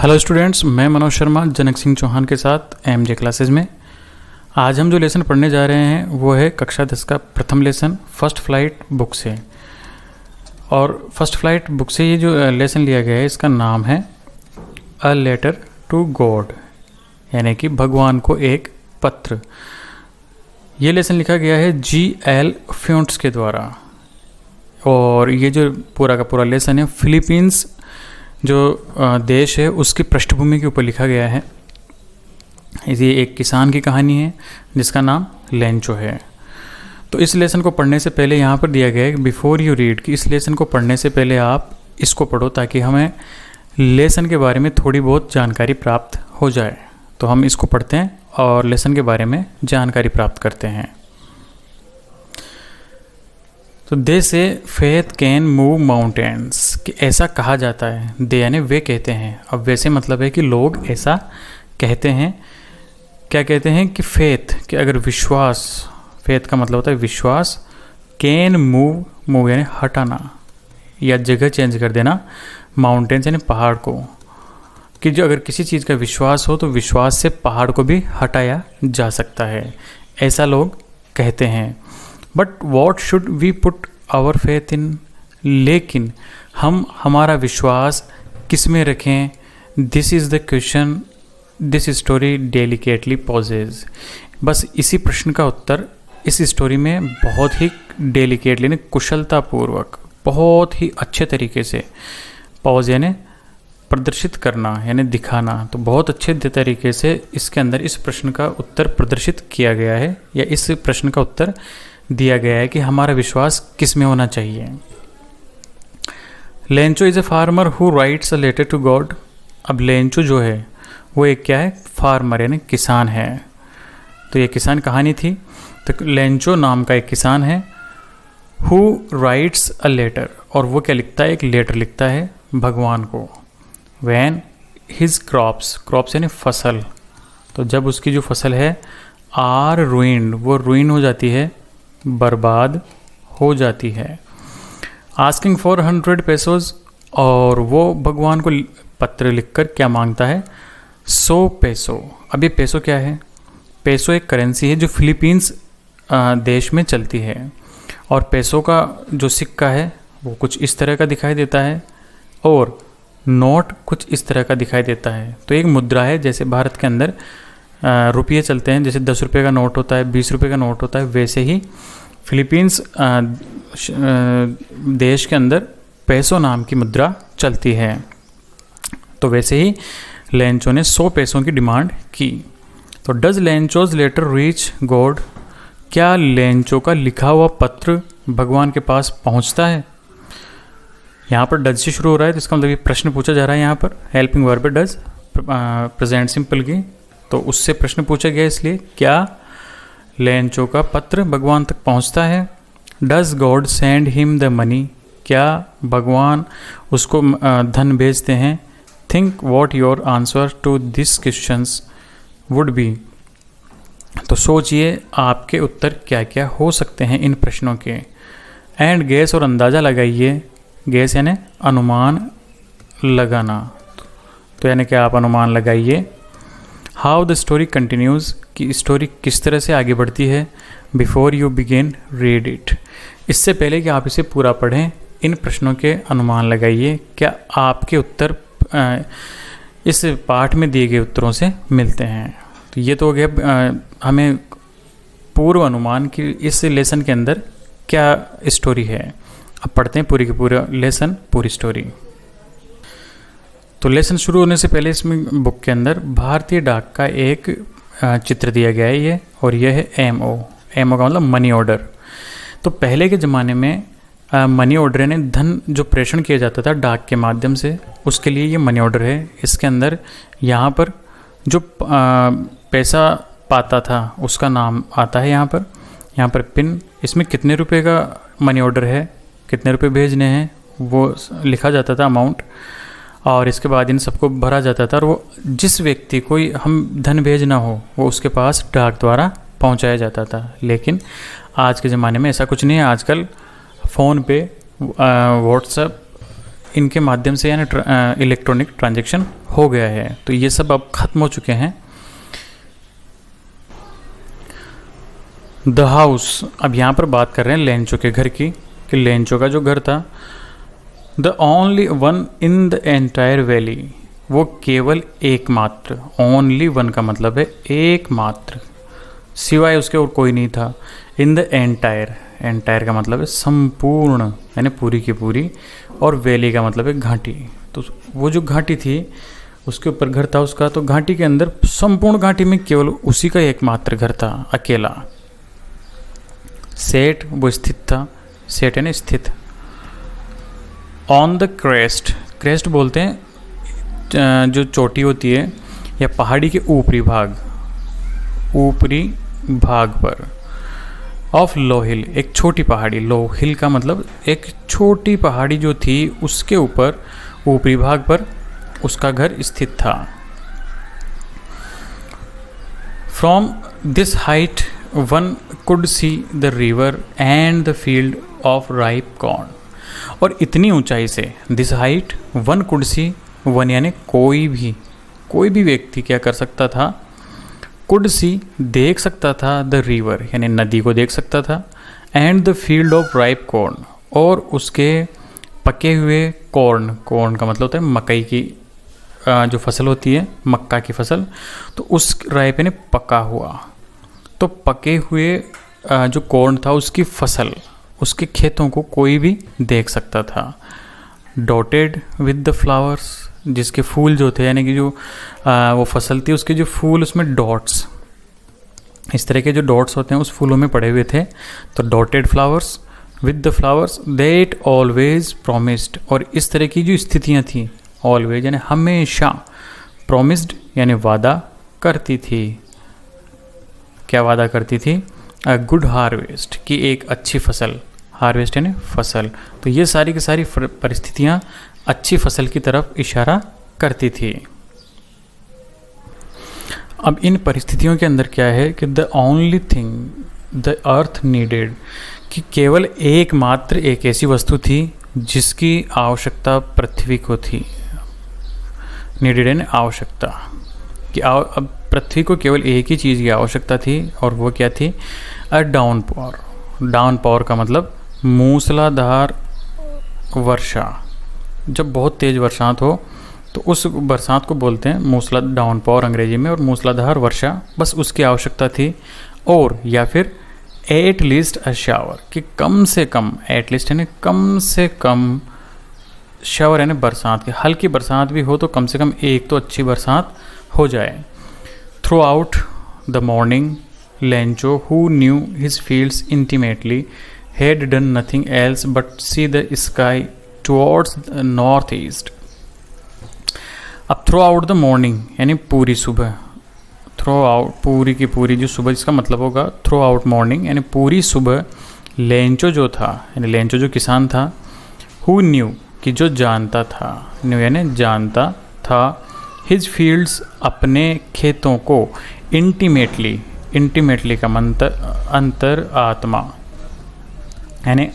Hello students, मैं मनोज शर्मा जनक सिंह चौहान के साथ एमजे क्लासेस में। आज हम जो लेसन पढ़ने जा रहे हैं वो है कक्षा 10 का प्रथम लेसन फर्स्ट फ्लाइट बुक से। और फर्स्ट फ्लाइट बुक से ये जो लेसन लिया गया है इसका नाम है अ लेटर टू गॉड, यानी कि भगवान को एक पत्र। ये लेसन लिखा गया है G.L. फ्यूंट्स के द्वारा। और ये जो पूरा का पूरा लेसन है फिलीपींस जो देश है उसकी पृष्ठभूमि के ऊपर लिखा गया है। ये एक किसान की कहानी है जिसका नाम लेंचो है। तो इस लेसन को पढ़ने से पहले यहाँ पर दिया गया है कि बिफोर यू रीड, कि इस लेसन को पढ़ने से पहले आप इसको पढ़ो ताकि हमें लेसन के बारे में थोड़ी बहुत जानकारी प्राप्त हो जाए। तो हम इसको पढ़ते हैं और लेसन के बारे में जानकारी प्राप्त करते हैं। तो दे से फेथ कैन मूव माउंटेन्स, कि ऐसा कहा जाता है। दे यानी वे कहते हैं। अब वैसे मतलब है कि लोग ऐसा कहते हैं। क्या कहते हैं कि फेथ, कि अगर विश्वास, फेथ का मतलब होता है विश्वास, कैन मूव, मूव यानी हटाना या जगह चेंज कर देना, माउंटेन्स यानी पहाड़ को, कि जो अगर किसी चीज़ का विश्वास हो तो विश्वास से पहाड़ को भी हटाया जा सकता है, ऐसा लोग कहते हैं। But what should we put our faith in, लेकिन हम हमारा विश्वास किस में रखें? This is the question this story delicately poses. बस इसी प्रश्न का उत्तर इस स्टोरी में बहुत ही डेलिकेटली यानी कुशलतापूर्वक, बहुत ही अच्छे तरीके से, पॉज यानी प्रदर्शित करना यानी दिखाना, तो बहुत अच्छे तरीके से इसके अंदर इस प्रश्न का उत्तर प्रदर्शित किया गया है, या इस प्रश्न का उत्तर दिया गया है कि हमारा विश्वास किस में होना चाहिए। Lencho is a farmer who writes a letter to God. अब लेंचो जो है वो एक क्या है? फार्मर यानी किसान है। तो ये किसान कहानी थी। तो लेंचो नाम का एक किसान है हु राइट्स अ लेटर, और वो क्या लिखता है? एक लेटर लिखता है भगवान को। वैन हिज क्रॉप्स, क्रॉप्स यानी फसल, तो जब उसकी जो फसल है आर रुइंड, वो रुइन हो जाती है, बर्बाद हो जाती है। आस्किंग फॉर 100 पेसोज, और वो भगवान को पत्र लिखकर क्या मांगता है? 100 पेसो। अब ये पेसो क्या है? पेसो एक करेंसी है जो फिलीपींस देश में चलती है। और पेसो का जो सिक्का है वो कुछ इस तरह का दिखाई देता है, और नोट कुछ इस तरह का दिखाई देता है। तो एक मुद्रा है, जैसे भारत के अंदर रुपये चलते हैं, जैसे 10 रुपये का नोट होता है, 20 रुपये का नोट होता है, वैसे ही फिलीपींस देश के अंदर पैसों नाम की मुद्रा चलती है। तो वैसे ही लेंचो ने 100 पैसों की डिमांड की। तो does Lencho's letter reach God, क्या लेंचो का लिखा हुआ पत्र भगवान के पास पहुंचता है? यहाँ पर डज से शुरू हो रहा है, तो इसका मतलब ये प्रश्न पूछा जा रहा है। यहाँ पर हेल्पिंग वर्ब है डज, प्रेजेंट सिंपल की, तो उससे प्रश्न पूछा गया, इसलिए क्या लेंचो का पत्र भगवान तक पहुंचता है? Does God send him the money, क्या भगवान उसको धन भेजते हैं? Think what your answer to this questions would be, तो सोचिए आपके उत्तर क्या क्या हो सकते हैं इन प्रश्नों के। एंड गेस, और अंदाज़ा लगाइए। गेस यानी अनुमान लगाना, तो यानी कि आप अनुमान लगाइए। हाउ द स्टोरी कंटिन्यूज़, कि स्टोरी किस तरह से आगे बढ़ती है। Before you begin read it, इससे पहले कि आप इसे पूरा पढ़ें इन प्रश्नों के अनुमान लगाइए। क्या आपके उत्तर इस पाठ में दिए गए उत्तरों से मिलते हैं? तो ये तो हो गया हमें पूर्व अनुमान की इस लेसन के अंदर क्या स्टोरी है। अब पढ़ते हैं पूरी की पूरा लेसन, पूरी स्टोरी। तो लेसन शुरू होने से पहले इसमें बुक के अंदर भारतीय डाक का एक चित्र दिया गया है ये, और यह है एमओ। एमओ का मतलब मनी ऑर्डर। तो पहले के ज़माने में मनी ऑर्डर यानी धन जो प्रेषण किया जाता था डाक के माध्यम से, उसके लिए ये मनी ऑर्डर है। इसके अंदर यहाँ पर जो पैसा पाता था उसका नाम आता है यहाँ पर पिन। इसमें कितने रुपए का मनी ऑर्डर है, कितने रुपए भेजने हैं, वो लिखा जाता था अमाउंट, और इसके बाद इन सबको भरा जाता था। और वो जिस व्यक्ति को हम धन भेजना हो वो उसके पास डाक द्वारा पहुंचाया जाता था। लेकिन आज के ज़माने में ऐसा कुछ नहीं है। आजकल फ़ोन पे, व्हाट्सएप इनके माध्यम से यानी इलेक्ट्रॉनिक ट्रांजैक्शन हो गया है। तो ये सब अब खत्म हो चुके हैं। द हाउस, अब यहाँ पर बात कर रहे हैं लेंचो के घर की, कि लेंचो का जो घर था, the only one in the entire valley, वो केवल एकमात्र, ओनली वन का मतलब है एकमात्र, सिवाय उसके और कोई नहीं था। इन द एंटायर, एंटायर का मतलब है संपूर्ण यानी पूरी की पूरी, और वैली का मतलब है घाटी। तो वो जो घाटी थी उसके ऊपर घर था उसका, तो घाटी के अंदर संपूर्ण घाटी में केवल उसी का एकमात्र घर था, अकेला। सेट, वो स्थित था, सेट यानी स्थित। ऑन द क्रेस्ट, क्रेस्ट बोलते हैं जो चोटी होती है या पहाड़ी के ऊपरी भाग, ऊपरी भाग पर, ऑफ लो हिल, एक छोटी पहाड़ी, लो हिल का मतलब एक छोटी पहाड़ी जो थी उसके ऊपर ऊपरी भाग पर उसका घर स्थित था। From this height one could see the river and the field of ripe corn, और इतनी ऊंचाई से, this height one could see, one यानी कोई भी व्यक्ति क्या कर सकता था, कुड सी देख सकता था, द रिवर यानी नदी को देख सकता था, and the field of ripe corn, और उसके पके हुए कॉर्न, कॉर्न का मतलब होता है मकई की जो फसल होती है, मक्का की फसल, तो उस राइप यानी पका हुआ, तो पके हुए जो कॉर्न था उसकी फसल, उसके खेतों को कोई भी देख सकता था। डॉटेड विद द फ्लावर्स, जिसके फूल जो थे यानी कि जो वो फसल थी उसके जो फूल, उसमें डॉट्स, इस तरह के जो डॉट्स होते हैं उस फूलों में पड़े हुए थे। तो dotted flowers with the flowers that always promised, और इस तरह की जो स्थितियाँ थी, ऑलवेज यानी हमेशा, प्रोमिस्ड यानी वादा करती थी। क्या वादा करती थी? अ गुड हार्वेस्ट, की एक अच्छी फसल, हार्वेस्ट यानी फसल। तो ये सारी की सारी परिस्थितियाँ अच्छी फसल की तरफ इशारा करती थी। अब इन परिस्थितियों के अंदर क्या है कि the only thing the earth needed, कि केवल एकमात्र एक ऐसी वस्तु थी जिसकी आवश्यकता पृथ्वी को थी। नीडेड यानी आवश्यकता, कि अब पृथ्वी को केवल एक ही चीज़ की आवश्यकता थी, और वो क्या थी? अ डाउनपॉर। डाउनपॉर का मतलब मूसलाधार वर्षा। जब बहुत तेज़ बरसात हो तो उस बरसात को बोलते हैं मूसला, डाउनपॉर अंग्रेजी में, और मूसलाधार वर्षा, बस उसकी आवश्यकता थी। और या फिर एट लीस्ट अ शावर, कि कम से कम, एट लीस्ट यानी कम से कम, शावर यानी बरसात, की हल्की बरसात भी हो तो कम से कम एक तो अच्छी बरसात हो जाए। Through out the morning Lencho, who knew his fields intimately, had done nothing else but see the sky towards the northeast. अब थ्रू आउट द मॉर्निंग यानी पूरी सुबह, थ्रू आउट पूरी की पूरी जो सुबह, इसका मतलब होगा थ्रू आउट मॉर्निंग यानी पूरी सुबह, लेंचो जो था यानी लेंचो जो किसान था, हु न्यू कि जो जानता था, न्यू यानी जानता था, हिज फील्ड्स अपने खेतों को, इंटीमेटली, इंटीमेटली का अंतर आत्मा यानी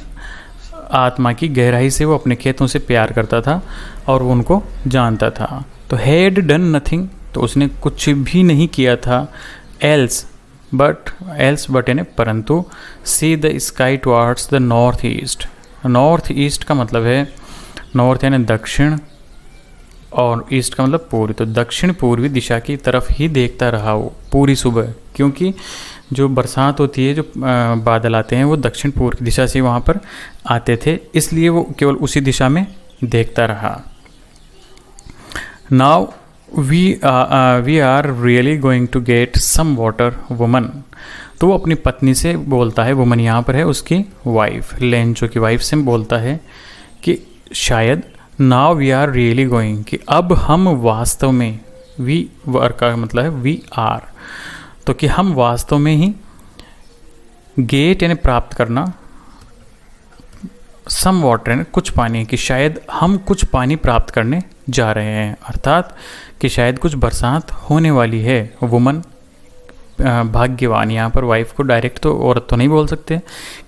आत्मा की गहराई से वो अपने खेतों से प्यार करता था और वो उनको जानता था। तो हैड डन नथिंग, तो उसने कुछ भी नहीं किया था, एल्स बट यानी परंतु, see the sky towards the north east. North east का मतलब है, नॉर्थ यानी दक्षिण और ईस्ट का मतलब पूर्व, तो दक्षिण पूर्वी दिशा की तरफ ही देखता रहा वो पूरी सुबह, क्योंकि जो बरसात होती है, जो बादल आते हैं वो दक्षिण पूर्व दिशा से वहाँ पर आते थे, इसलिए वो केवल उसी दिशा में देखता रहा। Now we are really going to get some water woman, तो वो अपनी पत्नी से बोलता है, वुमन यहाँ पर है उसकी वाइफ, लेंचो की वाइफ से बोलता है कि शायद now we are really going, कि अब हम वास्तव में, वी वर का मतलब है वी आर, तो कि हम वास्तव में ही गेट यानी प्राप्त करना, सम वाटर यानी कुछ पानी, कि शायद हम कुछ पानी प्राप्त करने जा रहे हैं, अर्थात कि शायद कुछ बरसात होने वाली है। वुमन भाग्यवान, यहाँ पर वाइफ को डायरेक्ट तो औरत तो नहीं बोल सकते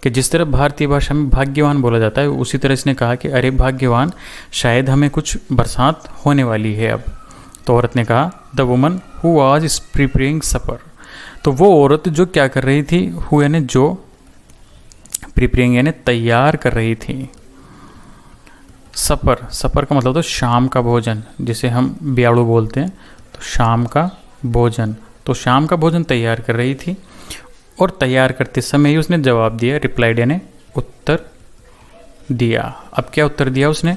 कि जिस तरह भारतीय भाषा में भाग्यवान बोला जाता है उसी तरह इसने कहा कि अरे भाग्यवान, शायद हमें कुछ बरसात होने वाली है अब। तो औरत ने कहा the woman who was preparing supper. तो वो औरत जो क्या कर रही थी, हु यानी जो, प्रिपेयरिंग यानी तैयार कर रही थी, सपर, सपर का मतलब तो शाम का भोजन, जिसे हम ब्याड़ू बोलते हैं, तो शाम का भोजन, तो शाम का भोजन तैयार कर रही थी। और तैयार करते समय ही उसने जवाब दिया, रिप्लाइड यानी उत्तर दिया। अब क्या उत्तर दिया उसने,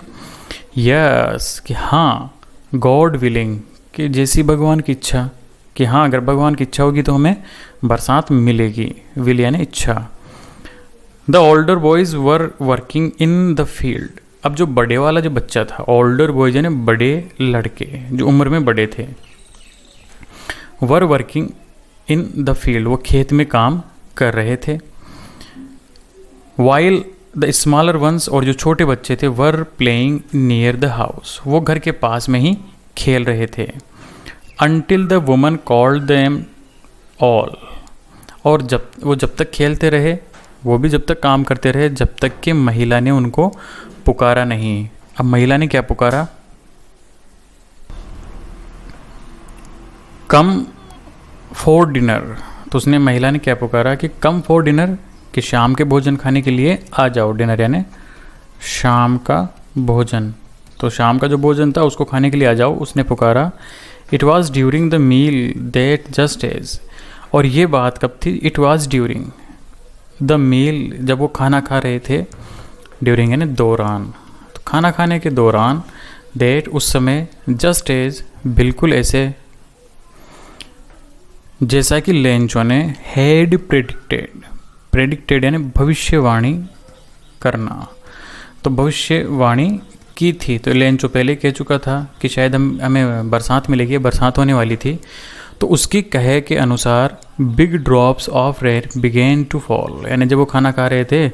यस कि हाँ, गॉड विलिंग, कि जैसी भगवान की इच्छा, कि हाँ अगर भगवान की इच्छा होगी तो हमें बरसात मिलेगी। विल यानी इच्छा। The older boys were working in the field. अब जो बड़े वाला जो बच्चा था, ओल्डर बॉयज यानी बड़े लड़के जो उम्र में बड़े थे, were working in the field, वो खेत में काम कर रहे थे। वाइल द स्मॉलर वंस, और जो छोटे बच्चे थे, were playing near the house, वो घर के पास में ही खेल रहे थे। Until the woman called them all, और जब तक खेलते रहे, वो भी जब तक काम करते रहे, जब तक कि महिला ने उनको पुकारा नहीं। अब महिला ने क्या पुकारा, कम फॉर डिनर। तो उसने, महिला ने क्या पुकारा कि कम फॉर डिनर, कि शाम के भोजन खाने के लिए आ जाओ। डिनर यानी शाम का भोजन, तो शाम का जो भोजन था उसको खाने के लिए आ जाओ, उसने पुकारा। It was during the meal that just as, और ये बात कब थी, it was during the meal, जब वो खाना खा रहे थे, ड्यूरिंग यानी दौरान, तो खाना खाने के दौरान, दैट उस समय, जस्ट एज बिल्कुल ऐसे, जैसा कि लेंचो ने हैड प्रेडिक्टेड, प्रेडिक्टेड यानी भविष्यवाणी करना, तो भविष्यवाणी की थी। तो लेंचो पहले कह चुका था कि शायद हमें बरसात मिलेगी, बरसात होने वाली थी। तो उसकी कहे के अनुसार big drops of rain began to fall, यानी जब वो खाना खा रहे थे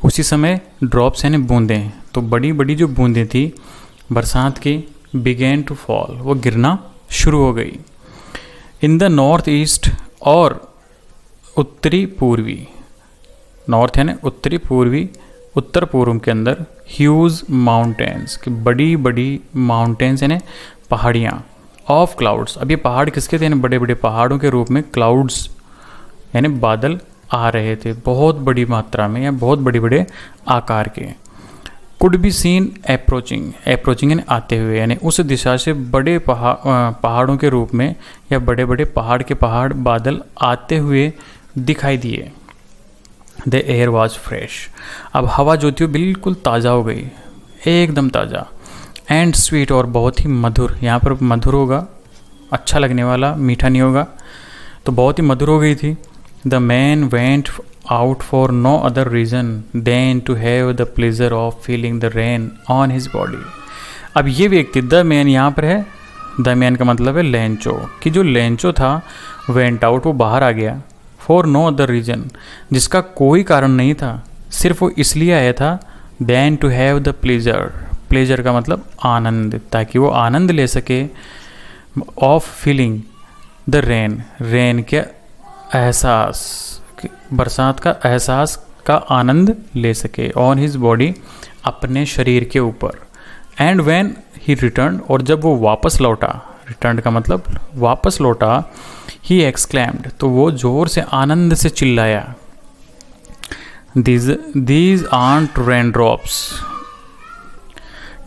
उसी समय ड्रॉप्स यानी बूंदें, तो बड़ी बड़ी जो बूंदें थी बरसात की, बिगेन टू फॉल, वो गिरना शुरू हो गई। इन द नॉर्थ ईस्ट, और उत्तरी पूर्वी, नॉर्थ यानी उत्तरी पूर्वी, उत्तर पूर्व के अंदर, ह्यूज माउंटेन्स, कि बड़ी बड़ी माउंटेन्स यानी पहाड़ियाँ, ऑफ क्लाउड्स। अब ये पहाड़ किसके थे, यानी बड़े बड़े पहाड़ों के रूप में क्लाउड्स यानी बादल आ रहे थे, बहुत बड़ी मात्रा में या बहुत बड़े बड़े आकार के। Could be seen approaching, approaching यानी आते हुए, यानी उस दिशा से बड़े पहाड़ों के रूप में या बड़े बड़े पहाड़ के पहाड़ बादल आते हुए दिखाई दिए। द एयर वॉज फ्रेश, अब हवा जो थी वो बिल्कुल ताज़ा हो गई, एकदम ताज़ा। एंड स्वीट, और बहुत ही मधुर, यहाँ पर मधुर होगा, अच्छा लगने वाला, मीठा नहीं होगा, तो बहुत ही मधुर हो गई थी। The man went out for no other reason than to have the pleasure of feeling the rain on his body. अब ये व्यक्ति, द मैन यहाँ पर है, द मैन का मतलब है लेंचो, कि जो लेंचो था वेंट आउट, वो बाहर आ गया, फॉर नो अदर रीज़न, जिसका कोई कारण नहीं था, सिर्फ वो इसलिए आया था, than to have the pleasure, pleasure का मतलब आनंद, ताकि वो आनंद ले सके, of feeling the rain, rain के एहसास, बरसात का एहसास का आनंद ले सके, ऑन हिज बॉडी, अपने शरीर के ऊपर। एंड व्हेन ही रिटर्न, और जब वो वापस लौटा, रिटर्न का मतलब वापस लौटा, ही एक्सक्लेम्ड, तो वो जोर से आनंद से चिल्लाया, दीज आर्ट रेन ड्रॉप्स,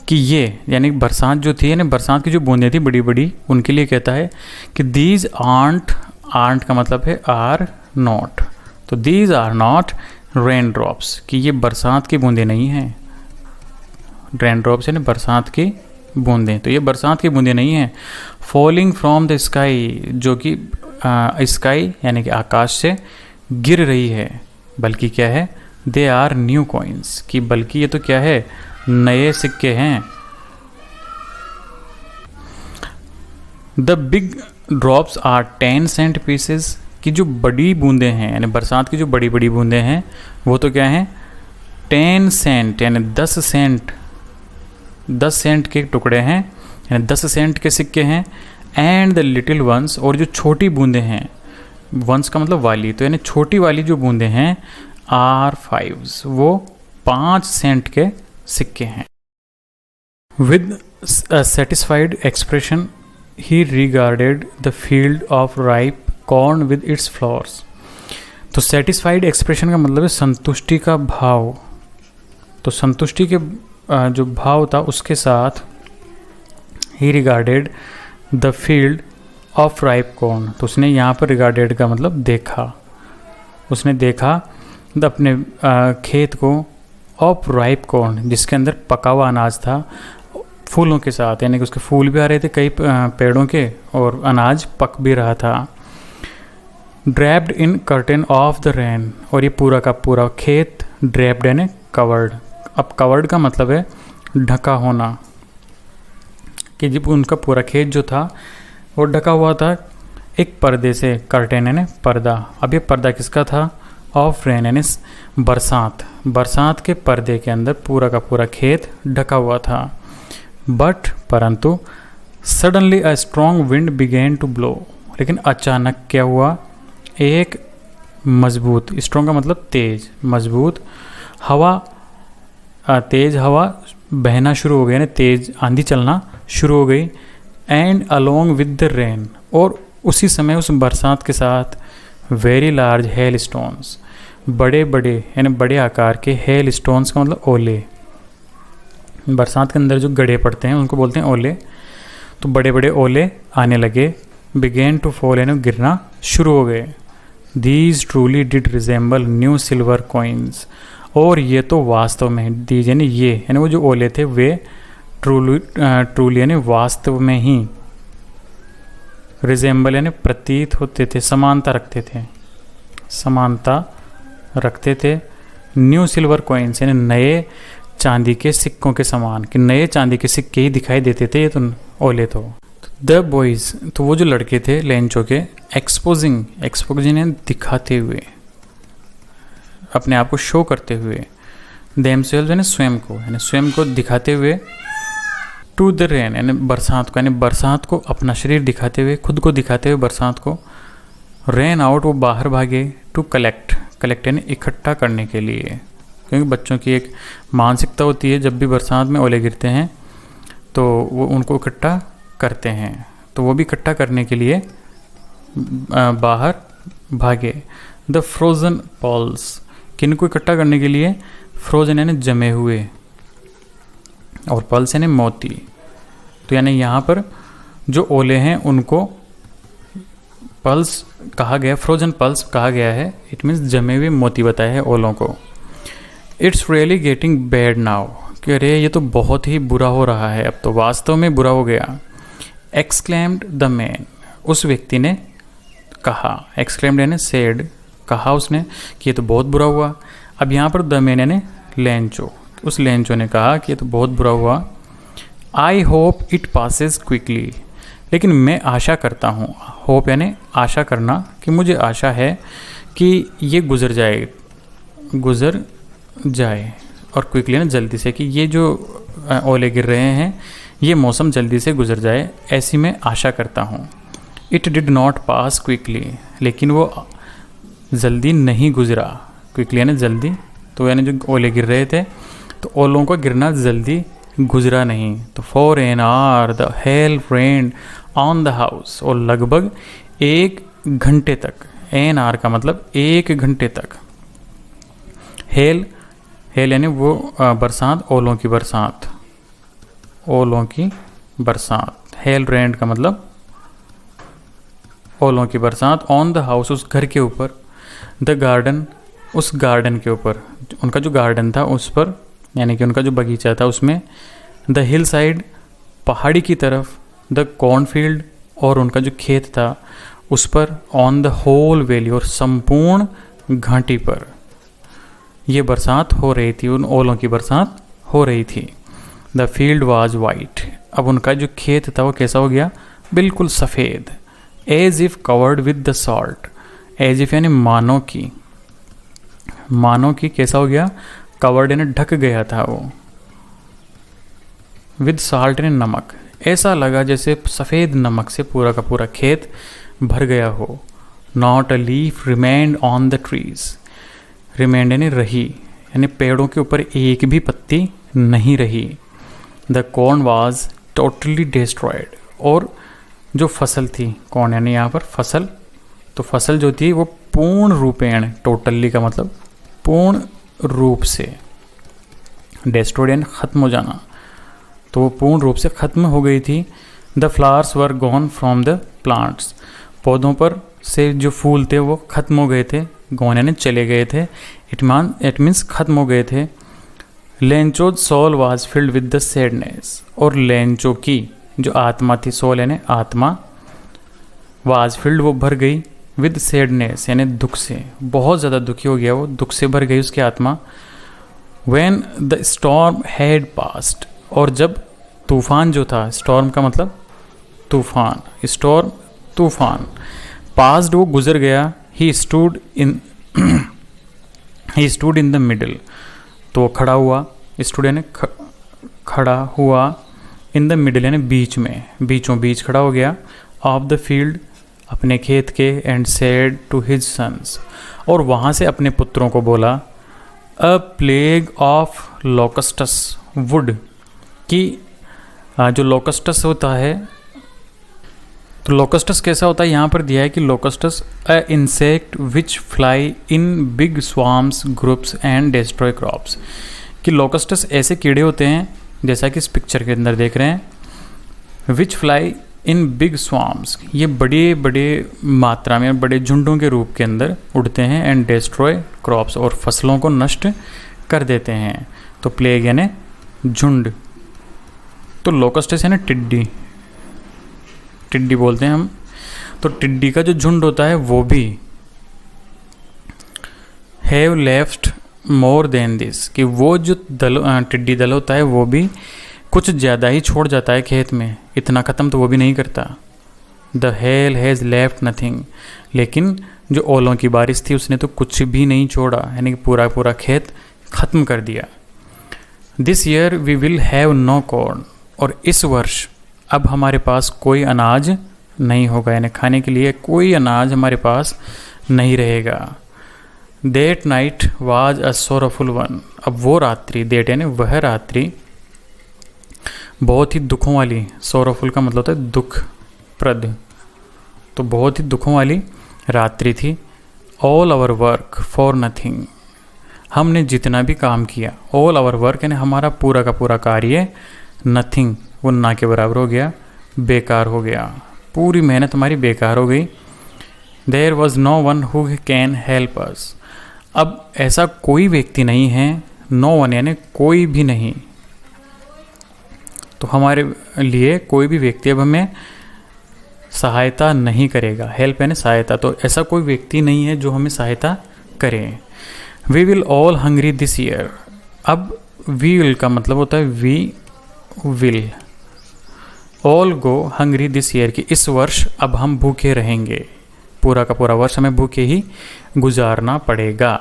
कि ये यानी बरसात जो थी, यानी बरसात की जो बूंदें थी बड़ी बड़ी, उनके लिए कहता है कि दीज आर्ट, आर्ट का मतलब है आर नॉट, तो these are not rain drops, कि ये बरसात की बूंदें नहीं हैं। रेन ड्रॉप्स यानी बरसात की बूंदें, तो ये बरसात की बूंदें नहीं हैं। फॉलिंग फ्रॉम द स्काई, जो कि स्काई यानी कि आकाश से गिर रही है, बल्कि क्या है, दे आर न्यू कॉइन्स, कि बल्कि ये तो क्या है, नए सिक्के हैं। The big drops are 10 cent pieces, की जो बड़ी बूंदें हैं, यानी बरसात की जो बड़ी बड़ी बूंदें हैं, वो तो क्या हैं, 10 सेंट यानी 10 सेंट, 10 सेंट के टुकड़े हैं, यानी 10 सेंट के सिक्के हैं। एंड द लिटिल वंस, और जो छोटी बूंदें हैं, वंस का मतलब वाली, तो यानी छोटी वाली जो बूंदें हैं आर 5, वो 5 सेंट के सिक्के हैं। With satisfied expression he regarded the field of ripe corn with its flowers. तो सेटिस्फाइड एक्सप्रेशन का मतलब है संतुष्टि का भाव। तो संतुष्टि के जो भाव था उसके साथ ही regarded the field of ripe corn, तो उसने यहाँ पर रिगार्डेड का मतलब देखा, उसने देखा अपने खेत को ऑफ राइप कॉर्न, जिसके अंदर पका हुआ अनाज था फूलों के साथ, यानी कि उसके फूल भी आ रहे थे कई पेड़ों के और अनाज पक भी रहा था। Draped in curtain of the rain, और ये पूरा का पूरा खेत ड्रैप्ड यानी कवर्ड। अब कवर्ड का मतलब है ढका होना, कि जब उनका पूरा खेत जो था वो ढका हुआ था एक पर्दे से, कर्टेन यानी पर्दा। अब ये पर्दा किसका था? ऑफ रेन यानी बरसात, बरसात के पर्दे के अंदर पूरा का पूरा खेत ढका हुआ था। बट परंतु suddenly a strong wind began to blow, लेकिन अचानक क्या हुआ? एक मजबूत, स्ट्रॉन्ग का मतलब तेज, मजबूत हवा, तेज हवा बहना शुरू हो गई, यानी तेज आंधी चलना शुरू हो गई। And along with the rain, और उसी समय उस बरसात के साथ वेरी लार्ज हेल स्टोन्स, बड़े बड़े यानी बड़े आकार के हेल स्टोन्स का मतलब ओले। बरसात के अंदर जो गड़े पड़ते हैं उनको बोलते हैं ओले। तो बड़े बड़े ओले आने लगे। बिगेन टू फॉल यानी गिरना शुरू हो गए। These truly did resemble new silver coins, और ये तो वास्तव में, दीज यानी ये, यानी वो जो ओले थे वे ट्रूली यानी वास्तव में ही, रिजेंबल यानी प्रतीत होते थे, समानता रखते थे, समानता रखते थे। न्यू सिल्वर कॉइन्स यानी नए चांदी के सिक्कों के समान, कि नए चांदी के सिक्के ही दिखाई देते थे ये तो ओले। तो द बॉयज़, तो वो जो लड़के थे लेंचो के, एक्सपोजिंग यानी दिखाते हुए, अपने आप को शो करते हुए, देमसेल्व्स यानी स्वयं को दिखाते हुए, टू द रेन यानी बरसात को, यानी बरसात को अपना शरीर दिखाते हुए, खुद को दिखाते हुए बरसात को। रेन आउट वो बाहर भागे। टू कलेक्ट यानी इकट्ठा करने के लिए, क्योंकि बच्चों की एक मानसिकता होती है जब भी बरसात में ओले गिरते हैं तो वो उनको इकट्ठा करते हैं, तो वो भी इकट्ठा करने के लिए बाहर भागे। द फ्रोज़न पॉल्स, किन को इकट्ठा करने के लिए? फ्रोजन यानी जमे हुए, और पल्स यानी मोती। तो यानी यहाँ पर जो ओले हैं उनको पल्स कहा गया, फ्रोजन पल्स कहा गया है। इट मीन्स जमे हुए मोती बताए हैं ओलों को। It's really getting bad now, कि अरे ये तो बहुत ही बुरा हो रहा है, अब तो वास्तव में बुरा हो गया। एक्सक्लेम्ड द मैन, उस व्यक्ति ने कहा। एक्सक्लेम्ड यानी सेड, कहा उसने कि ये तो बहुत बुरा हुआ। अब यहाँ पर द मैन यानी लेंचो, उस लेंचो ने कहा कि ये तो बहुत बुरा हुआ। I hope it passes quickly, लेकिन मैं आशा करता हूँ, होप यानी आशा करना, कि मुझे आशा है कि ये गुजर जाए, और क्विकली यानी जल्दी से, कि ये जो ओले गिर रहे हैं ये मौसम जल्दी से गुजर जाए, ऐसी मैं आशा करता हूँ। It did not pass quickly, लेकिन वो जल्दी नहीं गुजरा। क्विकली यानी जल्दी, तो यानी जो ओले गिर रहे थे तो ओलों का गिरना जल्दी गुजरा नहीं। तो for an hour the hell rained on the house, और लगभग 1 घंटे तक, एन आवर का मतलब 1 घंटे तक। हेल यानी वो बरसात, ओलों की बरसात, ओलों की बरसात। हेल रेन्ड का मतलब ओलों की बरसात। ऑन द हाउस, उस घर के ऊपर। द गार्डन, उस गार्डन के ऊपर, उनका जो गार्डन था उस पर, यानी कि उनका जो बगीचा था उसमें। द हिल साइड, पहाड़ी की तरफ। द कॉर्नफील्ड, और उनका जो खेत था उस पर। ऑन द होल वैली, और संपूर्ण घाटी पर ये बरसात हो रही थी, उन ओलों की बरसात हो रही थी। द फील्ड वाज वाइट, अब उनका जो खेत था वो कैसा हो गया? बिल्कुल सफ़ेद। As if covered with the salt, as if यानी मानो की कैसा हो गया? कवर्ड यानी ढक गया था वो। विद सॉल्ट यानी नमक, ऐसा लगा जैसे सफ़ेद नमक से पूरा का पूरा खेत भर गया हो। Not a leaf remained on the trees. Remained यानी रही, यानी पेड़ों के ऊपर एक भी पत्ती नहीं रही। The corn was totally destroyed. और जो फसल थी, कॉर्न यानी यहाँ पर फसल, तो फसल जो थी वो पूर्ण रूपेण, टोटली का मतलब पूर्ण रूप से, डिस्ट्रॉयड यानी ख़त्म हो जाना, तो वो पूर्ण रूप से ख़त्म हो गई थी। The flowers were gone from the plants. पौधों पर से जो फूल थे वो ख़त्म हो गए थे, गॉन यानी चले गए थे, इट मीन्स ख़त्म हो गए थे। Lencho's soul was filled with the sadness. और लेंचो की जो आत्मा थी, सोल यानी आत्मा, वाज फिल्ड वो भर गई, विद सैडनेस यानी दुख से, बहुत ज़्यादा दुखी हो गया वो, दुख से भर गई उसकी आत्मा। When the storm had passed. और जब तूफान जो था, स्टॉर्म का मतलब तूफान, स्टॉर्म तूफान, पास्ट वो गुजर गया, he stood in the middle. तो खड़ा हुआ, स्टूड यानी खड़ा हुआ, इन द मिडल यानी बीच में, बीचों बीच खड़ा हो गया, ऑफ द फील्ड अपने खेत के, and said to his sons. और वहाँ से अपने पुत्रों को बोला, a plague of locusts would, कि जो लोकस्टस होता है, तो लोकस्टस कैसा होता है यहाँ पर दिया है कि locusts a insect which fly in big swarms groups and destroy crops. कि लोकस्टस ऐसे कीड़े होते हैं, जैसा कि इस पिक्चर के अंदर देख रहे हैं, विच फ्लाई इन बिग स्वाम्स, ये बड़े बड़े मात्रा में, बड़े झुंडों के रूप के अंदर उड़ते हैं, एंड डिस्ट्रॉय क्रॉप्स, और फसलों को नष्ट कर देते हैं। तो प्लेग यानी झुंड, तो लोकस्टस यानी टिड्डी, टिड्डी बोलते हैं हम। तो टिड्डी का जो झुंड होता है वो भी have left more than this, कि वो जो टिड्डी दल होता है वो भी कुछ ज़्यादा ही छोड़ जाता है खेत में, इतना ख़त्म तो वो भी नहीं करता। The hell has left nothing, लेकिन जो ओलों की बारिश थी उसने तो कुछ भी नहीं छोड़ा, यानी कि पूरा पूरा खेत ख़त्म कर दिया। This year we will have no corn. और इस वर्ष अब हमारे पास कोई अनाज नहीं होगा, यानी खाने के लिए कोई अनाज हमारे पास नहीं रहेगा। That night was a sorrowful one. अब वो रात्रि, देट यानी वह रात्रि, बहुत ही दुखों वाली, सोरफुल का मतलब होता है दुख प्रद, तो बहुत ही दुखों वाली रात्रि थी। All our work for nothing, हमने जितना भी काम किया, ऑल आवर वर्क यानी हमारा पूरा का पूरा कार्य, नथिंग वो ना के बराबर हो गया, बेकार हो गया, पूरी मेहनत हमारी बेकार हो गई। There was no one who can help us. अब ऐसा कोई व्यक्ति नहीं है, नो वन यानी कोई भी नहीं, तो हमारे लिए कोई भी व्यक्ति अब हमें सहायता नहीं करेगा। हेल्प यानी सहायता, तो ऐसा कोई व्यक्ति नहीं है जो हमें सहायता करे। We will all hungry this year. अब वी विल का मतलब होता है we will all go hungry this year, की इस वर्ष अब हम भूखे रहेंगे, पूरा का पूरा वर्ष हमें भूखे ही गुजारना पड़ेगा।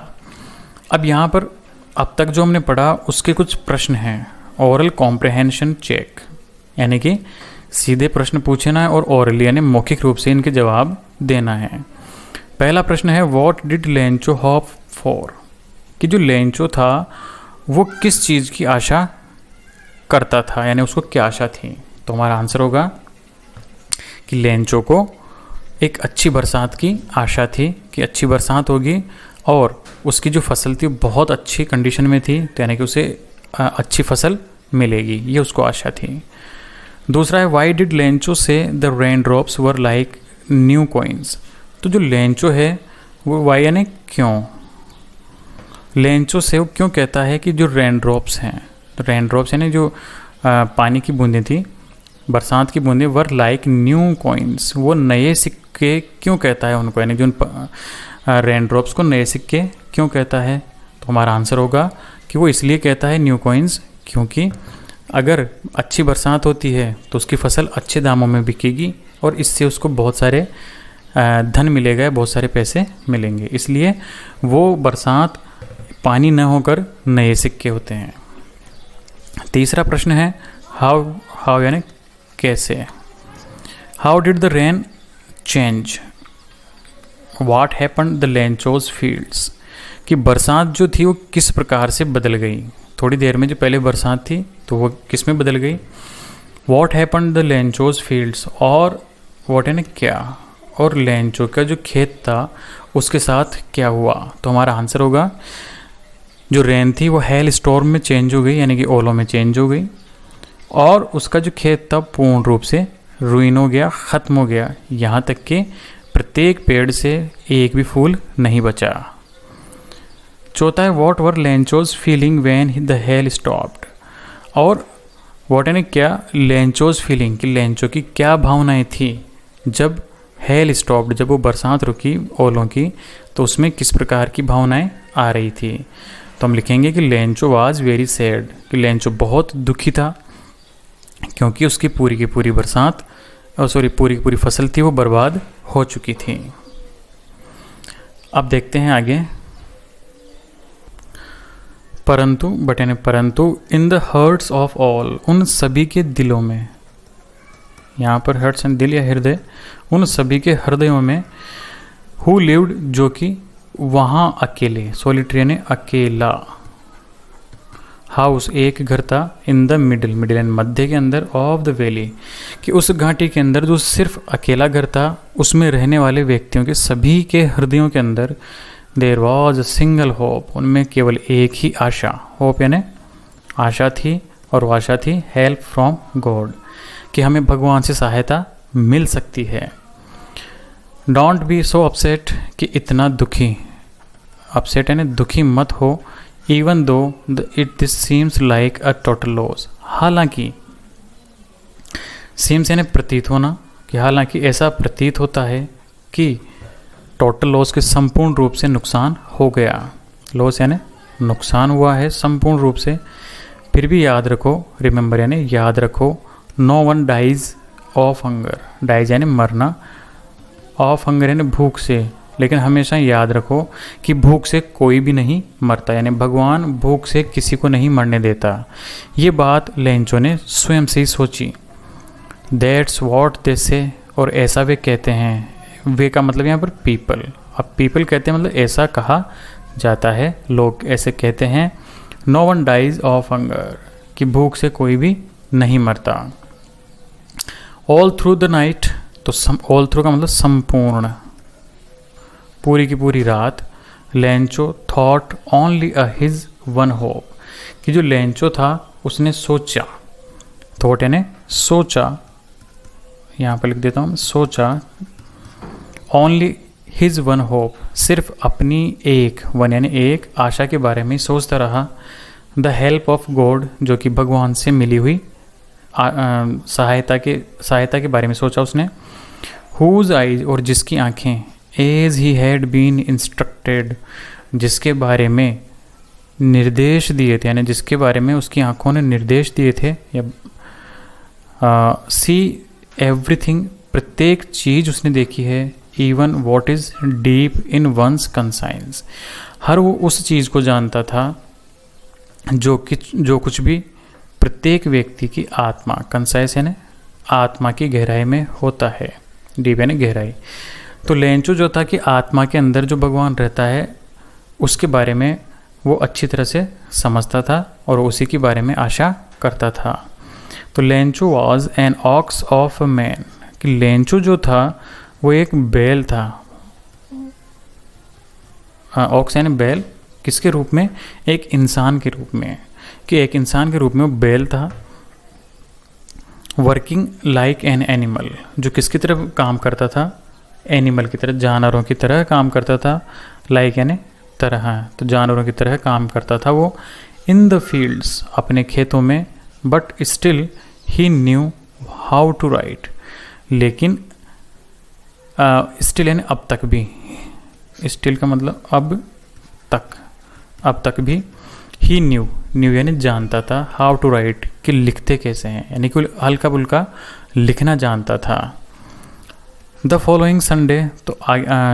अब यहाँ पर अब तक जो हमने पढ़ा उसके कुछ प्रश्न हैं, ओरल कॉम्प्रहेंशन चेक, यानी कि सीधे प्रश्न पूछना है और ओरली यानी मौखिक रूप से इनके जवाब देना है। पहला प्रश्न है, what did Lencho hope for, कि जो लेंचो था वो किस चीज़ की आशा करता था, यानी उसको क्या आशा थी। तो हमारा आंसर होगा कि लेंचो को एक अच्छी बरसात की आशा थी, कि अच्छी बरसात होगी और उसकी जो फसल थी बहुत अच्छी कंडीशन में थी, तो यानी कि उसे अच्छी फसल मिलेगी, ये उसको आशा थी। दूसरा है, वाई डिड लेंचो से the rain drops were like new coins. तो जो लेंचो है वो वाई यानी क्यों, लेंचो से वो क्यों कहता है कि जो रेन ड्रॉप्स हैं, तो रेन ड्रॉप्स यानी जो पानी की बूंदें थी, बरसात की बूंदें, वर लाइक न्यू कॉइन्स, वो नए सिक्के क्यों कहता है उनको, यानी जो रेन ड्रॉप्स को नए सिक्के क्यों कहता है। तो हमारा आंसर होगा कि वो इसलिए कहता है न्यू कॉइन्स, क्योंकि अगर अच्छी बरसात होती है तो उसकी फसल अच्छे दामों में बिकेगी और इससे उसको बहुत सारे धन मिलेगा, बहुत सारे पैसे मिलेंगे, इसलिए वो बरसात पानी न होकर नए सिक्के होते हैं। तीसरा प्रश्न है, हाउ यानी कैसे, how did the rain change what happen the Lencho's fields, कि बरसात जो थी वो किस प्रकार से बदल गई। थोड़ी देर में जो पहले बरसात थी तो वो किस में बदल गई। What happen the Lencho's fields, और व्हाट है ना क्या, और लेंचो का जो खेत था उसके साथ क्या हुआ। तो हमारा आंसर होगा जो रेन थी वो हेल स्टॉर्म में चेंज हो गई, यानी कि ओलों में चेंज हो गई, और उसका जो खेत था पूर्ण रूप से रुइन हो गया, ख़त्म हो गया, यहाँ तक कि प्रत्येक पेड़ से एक भी फूल नहीं बचा। चौथा है what were Lencho's feeling when the hell stopped, और व्हाट है क्या लेंचोज फीलिंग, कि लेंचो की क्या भावनाएं थी जब हेल स्टॉप्ड, जब वो बरसात रुकी ओलों की, तो उसमें किस प्रकार की भावनाएं आ रही थी। तो हम लिखेंगे कि लेंचो वाज वेरी सैड, कि लेंचो बहुत दुखी था क्योंकि उसकी पूरी की पूरी बरसात पूरी की पूरी फसल थी वो बर्बाद हो चुकी थी। अब देखते हैं आगे। परंतु बट यानी परंतु in the hearts of all, उन सभी के दिलों में, यहाँ पर हर्ट्स एंड दिल या हृदय, उन सभी के हृदयों में, हु लिव्ड जो कि वहाँ अकेले, सोलिटरी यानी अकेला, हाउस एक घर था, in the middle, middle and मध्य के अंदर, ऑफ द वैली, कि उस घाटी के अंदर जो सिर्फ अकेला घर था उसमें रहने वाले व्यक्तियों के सभी के हृदयों के अंदर there was a single hope, उनमें केवल एक ही आशा, होप यानी आशा थी, और वो आशा थी हेल्प फ्रॉम गॉड, कि हमें भगवान से सहायता मिल सकती है। डोंट बी सो अपसेट, कि इतना दुखी, अपसेट यानी दुखी मत हो, even though it this seems like a total loss, हालांकि, सीम्स यानी प्रतीत होना, कि हालांकि ऐसा प्रतीत होता है कि टोटल लॉस के संपूर्ण रूप से नुकसान हो गया, लॉस यानी नुकसान हुआ है संपूर्ण रूप से, फिर भी याद रखो, रिमेंबर यानी याद रखो, no one dies of hunger, dies यानी मरना, ऑफ हंगर यानी भूख से, लेकिन हमेशा याद रखो कि भूख से कोई भी नहीं मरता, यानी भगवान भूख से किसी को नहीं मरने देता। ये बात लेंचो ने स्वयं से ही सोची। दैट्स वॉट दे से, और ऐसा वे कहते हैं, वे का मतलब यहाँ पर पीपल, अब पीपल कहते हैं मतलब ऐसा कहा जाता है, लोग ऐसे कहते हैं। No one dies of hunger, कि भूख से कोई भी नहीं मरता। ऑल थ्रू द नाइट, तो ऑल थ्रू का मतलब संपूर्ण, पूरी की पूरी रात, Lencho thought only a his one hope, कि जो लेंचो था उसने सोचा, थॉट यानी सोचा, यहाँ पर लिख देता हूँ सोचा, ओनली हिज वन होप, सिर्फ अपनी एक, वन यानी एक आशा के बारे में सोचता रहा। द हेल्प ऑफ गॉड, जो कि भगवान से मिली हुई सहायता के बारे में सोचा उसने। हुज आइज, और जिसकी आँखें, as he had been instructed, जिसके बारे में निर्देश दिए थे, यानी जिसके बारे में उसकी आँखों ने निर्देश दिए थे, या सी एवरीथिंग, प्रत्येक चीज़ उसने देखी है, even what is deep in one's conscience, हर वो उस चीज़ को जानता था जो कुछ भी प्रत्येक व्यक्ति की आत्मा, कंसाइस यानी आत्मा की गहराई में होता है, डीप यानी गहराई। तो लेंचो जो था कि आत्मा के अंदर जो भगवान रहता है उसके बारे में वो अच्छी तरह से समझता था और उसी के बारे में आशा करता था। तो Lencho was an ox of a man, कि लेंचो जो था वो एक बैल था। ऑक्स यानी बैल, किसके रूप में? एक इंसान के रूप में, कि एक इंसान के रूप में वो बैल था। वर्किंग लाइक एन एनिमल, जो किसकी तरह काम करता था? एनिमल की तरह, जानवरों की तरह काम करता था। लाइक यानी तरह, तो जानवरों की तरह काम करता था वो। इन द फील्ड्स, अपने खेतों में। But still he knew how to write, लेकिन स्टिल यानी अब तक भी, स्टिल का मतलब अब तक भी। ही न्यू यानी जानता था, हाउ टू राइट कि लिखते कैसे हैं, यानी कि हल्का फुल्का लिखना जानता था। द फॉलोइंग संडे, तो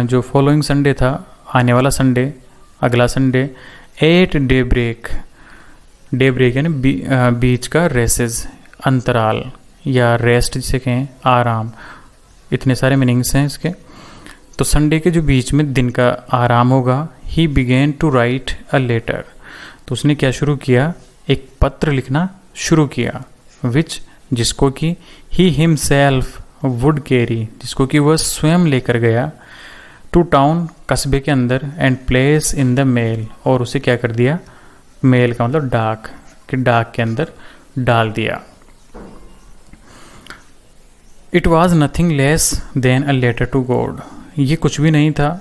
जो फॉलोइंग संडे था, आने वाला संडे, अगला संडे, एट डे ब्रेक यानी बीच का रेसेस, अंतराल या रेस्ट जिसे कहें, आराम, इतने सारे मीनिंग्स हैं इसके। तो संडे के जो बीच में दिन का आराम होगा, he began to write a letter, तो उसने क्या शुरू किया, एक पत्र लिखना शुरू किया, विच जिसको कि ही हिमसेल्फ वुड कैरी, जिसको कि वह स्वयं लेकर गया, टू टाउन कस्बे के अंदर, and place in the mail, और उसे क्या कर दिया, मेल का मतलब डाक, कि डाक के अंदर डाल दिया। It was nothing less than a letter to God, ये कुछ भी नहीं था,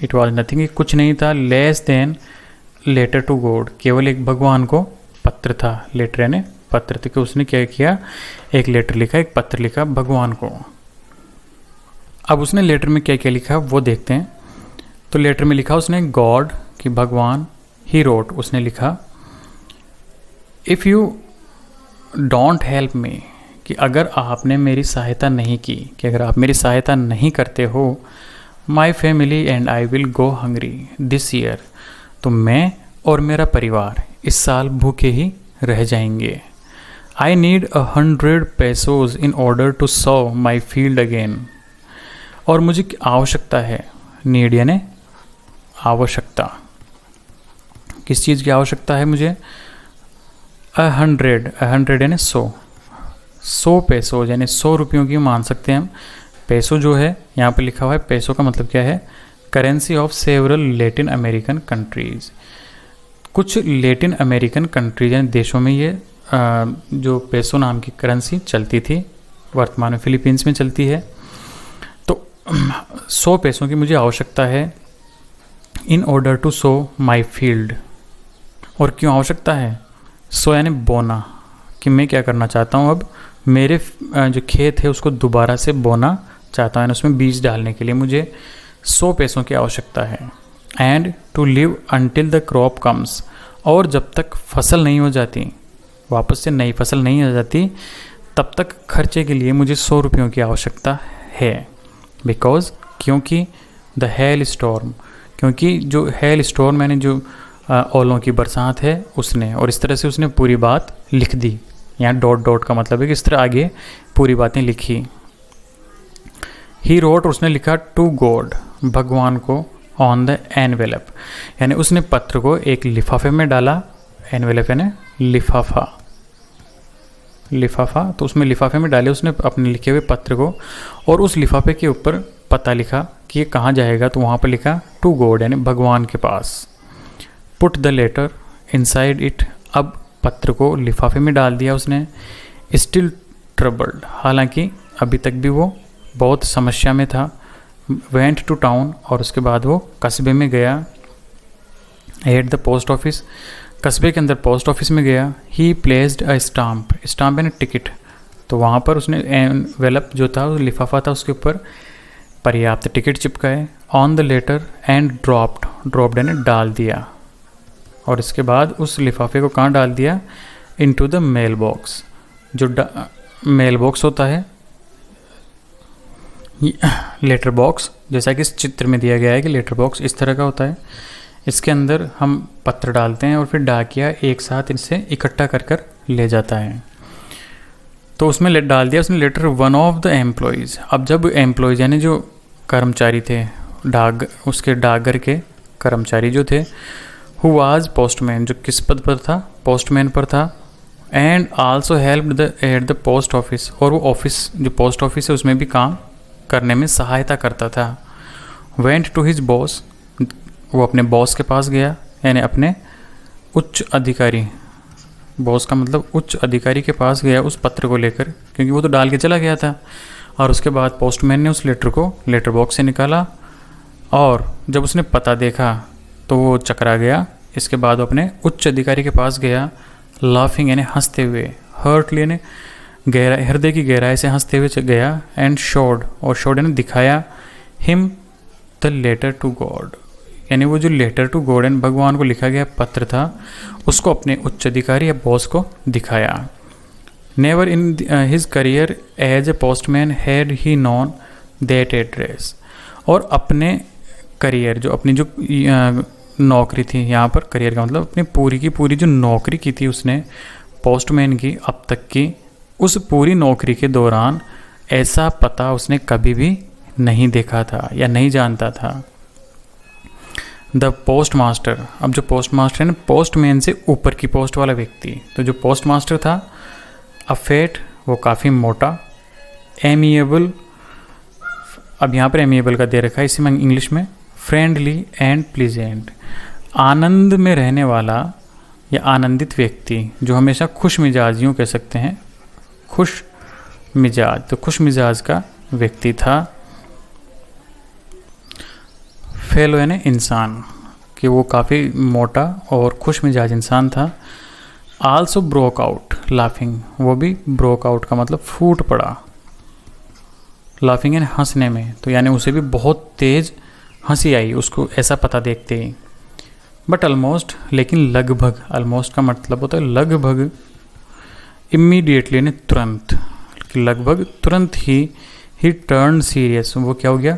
इट वॉज नथिंग, कुछ नहीं था, less than letter to God, केवल एक भगवान को पत्र था, लेटर यानी पत्र थे, कि उसने क्या किया, एक लेटर लिखा, एक पत्र लिखा भगवान को। अब उसने लेटर में क्या क्या लिखा वो देखते हैं। तो लेटर में लिखा उसने गॉड, कि भगवान, ही रोट, उसने लिखा, if you don't help me, कि अगर आपने मेरी सहायता नहीं की, कि अगर आप मेरी सहायता नहीं करते हो, my family and I will go hungry this year, तो मैं और मेरा परिवार इस साल भूखे ही रह जाएंगे। I need 100 pesos in order to sow my field again, और मुझे आवश्यकता है, नीड यानी आवश्यकता, किस चीज़ की आवश्यकता है मुझे, 100 यानी 100 पैसों यानी 100 रुपयों की मान सकते हैं हम। पैसो जो है यहाँ पे लिखा हुआ है, पैसों का मतलब क्या है, currency of several Latin American countries, कुछ लेटिन अमेरिकन कंट्रीज यानी देशों में ये जो पैसो नाम की करेंसी चलती थी, वर्तमान में फिलीपींस में चलती है। तो 100 पैसों की मुझे आवश्यकता है, in order to sow my field, और क्यों आवश्यकता है, सो यानी बोना, कि मैं क्या करना चाहता हूँ, अब मेरे जो खेत है उसको दोबारा से बोना चाहता हूँ, उसमें बीज डालने के लिए मुझे 100 पैसों की आवश्यकता है। And to live until the crop comes, और जब तक फसल नहीं हो जाती, वापस से नई फसल नहीं हो जाती, तब तक खर्चे के लिए मुझे 100 रुपयों की आवश्यकता है। बिकॉज, क्योंकि द हेल स्टॉर्म, क्योंकि जो हेल स्टॉर्म यानी जो ओलों की बरसात है उसने, और इस तरह से उसने पूरी बात लिख दी, यहाँ डॉट डॉट का मतलब है कि इस तरह आगे पूरी बातें लिखी। ही रोट, उसने लिखा, टू गॉड, भगवान को, ऑन द एनवेलप, यानी उसने पत्र को एक लिफाफे में डाला, एनवेलप यानी लिफाफा, लिफाफा, तो उसमें लिफाफे में डाले उसने अपने लिखे हुए पत्र को, और उस लिफाफे के ऊपर पता लिखा कि ये कहाँ जाएगा, तो वहाँ पर लिखा टू गॉड यानी भगवान के पास। Put the letter inside it, अब पत्र को लिफाफे में डाल दिया उसने। स्टिल ट्रबल्ड, हालांकि अभी तक भी वो बहुत समस्या में था। वेंट टू टाउन, और उसके बाद वो कस्बे में गया। एट द पोस्ट ऑफिस, कस्बे के अंदर पोस्ट ऑफिस में गया। ही प्लेस्ड अ स्टाम्प, स्टाम्प यानी टिकट, तो वहाँ पर उसने एनवेलप जो था, लिफाफा था, उसके ऊपर पर्याप्त टिकट चिपकाए। On the letter and dropped यानी डाल दिया, और इसके बाद उस लिफाफे को कहाँ डाल दिया, इनटू द मेल बॉक्स, जो मेल बॉक्स होता है, लेटर बॉक्स, जैसा कि इस चित्र में दिया गया है कि लेटर बॉक्स इस तरह का होता है। इसके अंदर हम पत्र डालते हैं और फिर डाकिया एक साथ इनसे इकट्ठा कर कर ले जाता है। तो उसमें डाल दिया उसने letter, one of the employees. अब जब एम्प्लॉयज़ यानी जो कर्मचारी थे, उसके डाकघर के कर्मचारी जो थे, हु वाज पोस्टमैन, जो किस पद पर था, पोस्टमैन पर था। And also helped at the post office, और वो ऑफिस जो पोस्ट ऑफिस है उसमें भी काम करने में सहायता करता था। वेंट टू हिज बॉस, वो अपने बॉस के पास गया, यानी अपने उच्च अधिकारी, बॉस का मतलब उच्च अधिकारी के पास गया उस पत्र को लेकर, क्योंकि वो तो डाल के चला गया था। और उसके बाद पोस्टमैन ने उस लेटर को लेटर बॉक्स से निकाला, और जब उसने पता देखा तो वो चकरा गया। इसके बाद वो अपने उच्च अधिकारी के पास गया, लाफिंग यानी हंसते हुए, हर्ट लेने गहरा, हृदय की गहराई से हंसते हुए गया। एंड शोड, और शोड यानी दिखाया, him the letter to God, यानी वो जो लेटर टू गॉड एंड भगवान को लिखा गया पत्र था, उसको अपने उच्च अधिकारी या बॉस को दिखाया। Never in his career as a postman had he known that address, और अपने करियर जो अपनी जो नौकरी थी, यहाँ पर करियर का मतलब अपनी पूरी की पूरी जो नौकरी की थी उसने पोस्टमैन की अब तक की, उस पूरी नौकरी के दौरान ऐसा पता उसने कभी भी नहीं देखा था या नहीं जानता था। द पोस्ट मास्टर, अब जो पोस्ट मास्टर है ना, पोस्टमैन से ऊपर की पोस्ट वाला व्यक्ति, तो जो पोस्ट मास्टर था, अफेट वो काफ़ी मोटा, एमिएबल, अब यहाँ पर एमिएबल का दे रखा है इसी में इंग्लिश में, फ्रेंडली एंड प्लीजेंट, आनंद में रहने वाला या आनंदित व्यक्ति, जो हमेशा खुश मिजाज, यूँ कह सकते हैं खुश मिजाज, तो खुश मिजाज का व्यक्ति था। फेलो यानी इंसान, कि वो काफ़ी मोटा और खुश मिजाज इंसान था। आल्सो ब्रोक आउट लाफिंग, वो भी ब्रोक आउट का मतलब फूट पड़ा, लाफिंग यानी हंसने में, तो यानी उसे भी बहुत तेज हंसी आई उसको ऐसा पता देखते ही। बट ऑलमोस्ट, लेकिन लगभग, ऑलमोस्ट का मतलब होता है लगभग, इमीडिएटली यानी तुरंत, लगभग तुरंत ही टर्न सीरियस, वो क्या हो गया,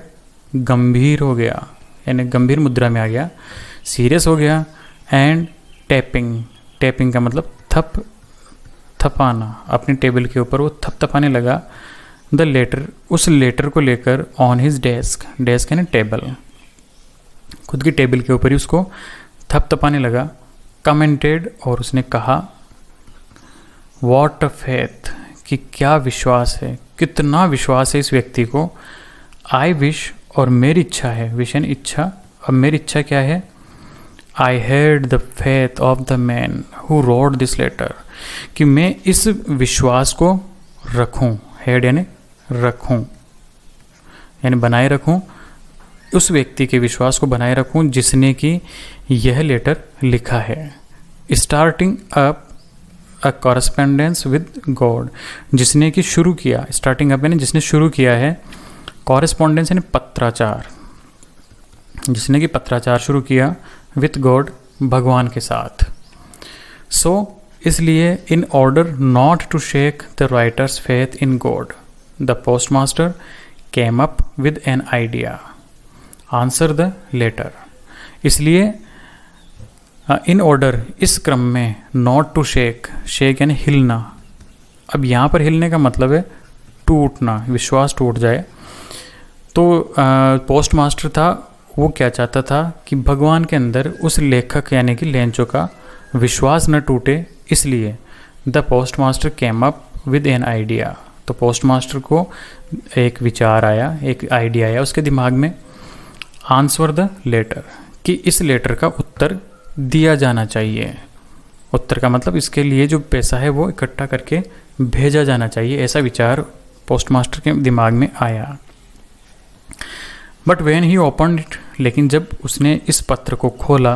गंभीर हो गया, यानी गंभीर मुद्रा में आ गया, सीरियस हो गया। एंड टैपिंग, टैपिंग का मतलब थपाना, अपनी टेबल के ऊपर वो थपथपाने लगा। द लेटर, उस लेटर को लेकर, ऑन हिज डेस्क, डेस्क यानी टेबल, खुद की टेबल के ऊपर ही उसको थपथपाने लगा। कमेंटेड, और उसने कहा, वॉट अ फेथ, कि क्या विश्वास है, कितना विश्वास है इस व्यक्ति को। आई विश, और मेरी इच्छा है, विश यानी इच्छा, अब मेरी इच्छा क्या है, I had the faith of the man who wrote this letter, कि मैं इस विश्वास को रखूं, हैड यानी रखूं, यानी बनाए रखूं, उस व्यक्ति के विश्वास को बनाए रखूं जिसने कि यह लेटर लिखा है। Starting up a correspondence with God, जिसने कि शुरू किया, स्टार्टिंग अप यानी जिसने शुरू किया है, कॉरेस्पॉन्डेंस यानी पत्राचार, जिसने कि पत्राचार शुरू किया, विथ गॉड भगवान के साथ। सो इसलिए, in order not to shake the writer's faith in God, the post master came up with an idea, answer the letter. इसलिए इन ऑर्डर, इस क्रम में, नॉट टू शेक, शेक यानी हिलना, अब यहाँ पर हिलने का मतलब है टूटना, विश्वास टूट जाए। तो पोस्ट मास्टर था, वो क्या चाहता था कि भगवान के अंदर उस लेखक यानी कि लेंचो का विश्वास न टूटे, इसलिए the post master came up with an idea, तो पोस्ट मास्टर को एक विचार आया, एक आइडिया आया उसके दिमाग में। आंसर द लेटर, कि इस लेटर का उत्तर दिया जाना चाहिए, उत्तर का मतलब इसके लिए जो पैसा है वो इकट्ठा करके भेजा जाना चाहिए, ऐसा विचार पोस्ट मास्टर के दिमाग में आया। But when he open it, लेकिन जब उसने इस पत्र को खोला,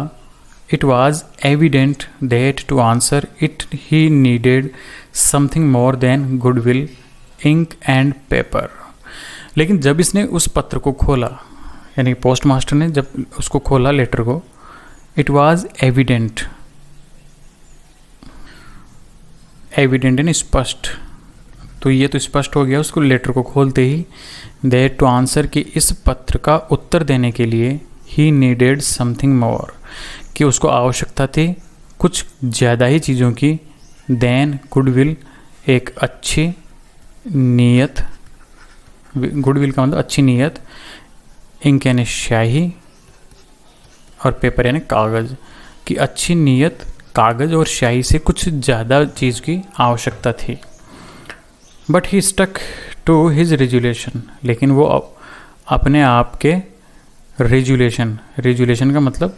it was evident that to answer it he needed something more than goodwill, ink and paper. लेकिन जब इसने उस पत्र को खोला, यानी पोस्ट मास्टर ने जब उसको खोला लेटर को, इट वॉज एविडेंट, एविडेंट यानी स्पष्ट, तो ये तो स्पष्ट हो गया उसको लेटर को खोलते ही, दैट टू आंसर, कि इस पत्र का उत्तर देने के लिए, ही नीडेड समथिंग मोर, कि उसको आवश्यकता थी कुछ ज़्यादा ही चीज़ों की, देन गुडविल, एक अच्छी नीयत, गुडविल का मतलब अच्छी नीयत, इंक यानी स्याही, और पेपर यानी कागज़, कि अच्छी नीयत, कागज़ और स्याही से कुछ ज़्यादा चीज़ की आवश्यकता थी। But he stuck to his resolution, लेकिन वो अपने आप के रेजुलेशन, रेजुलेशन का मतलब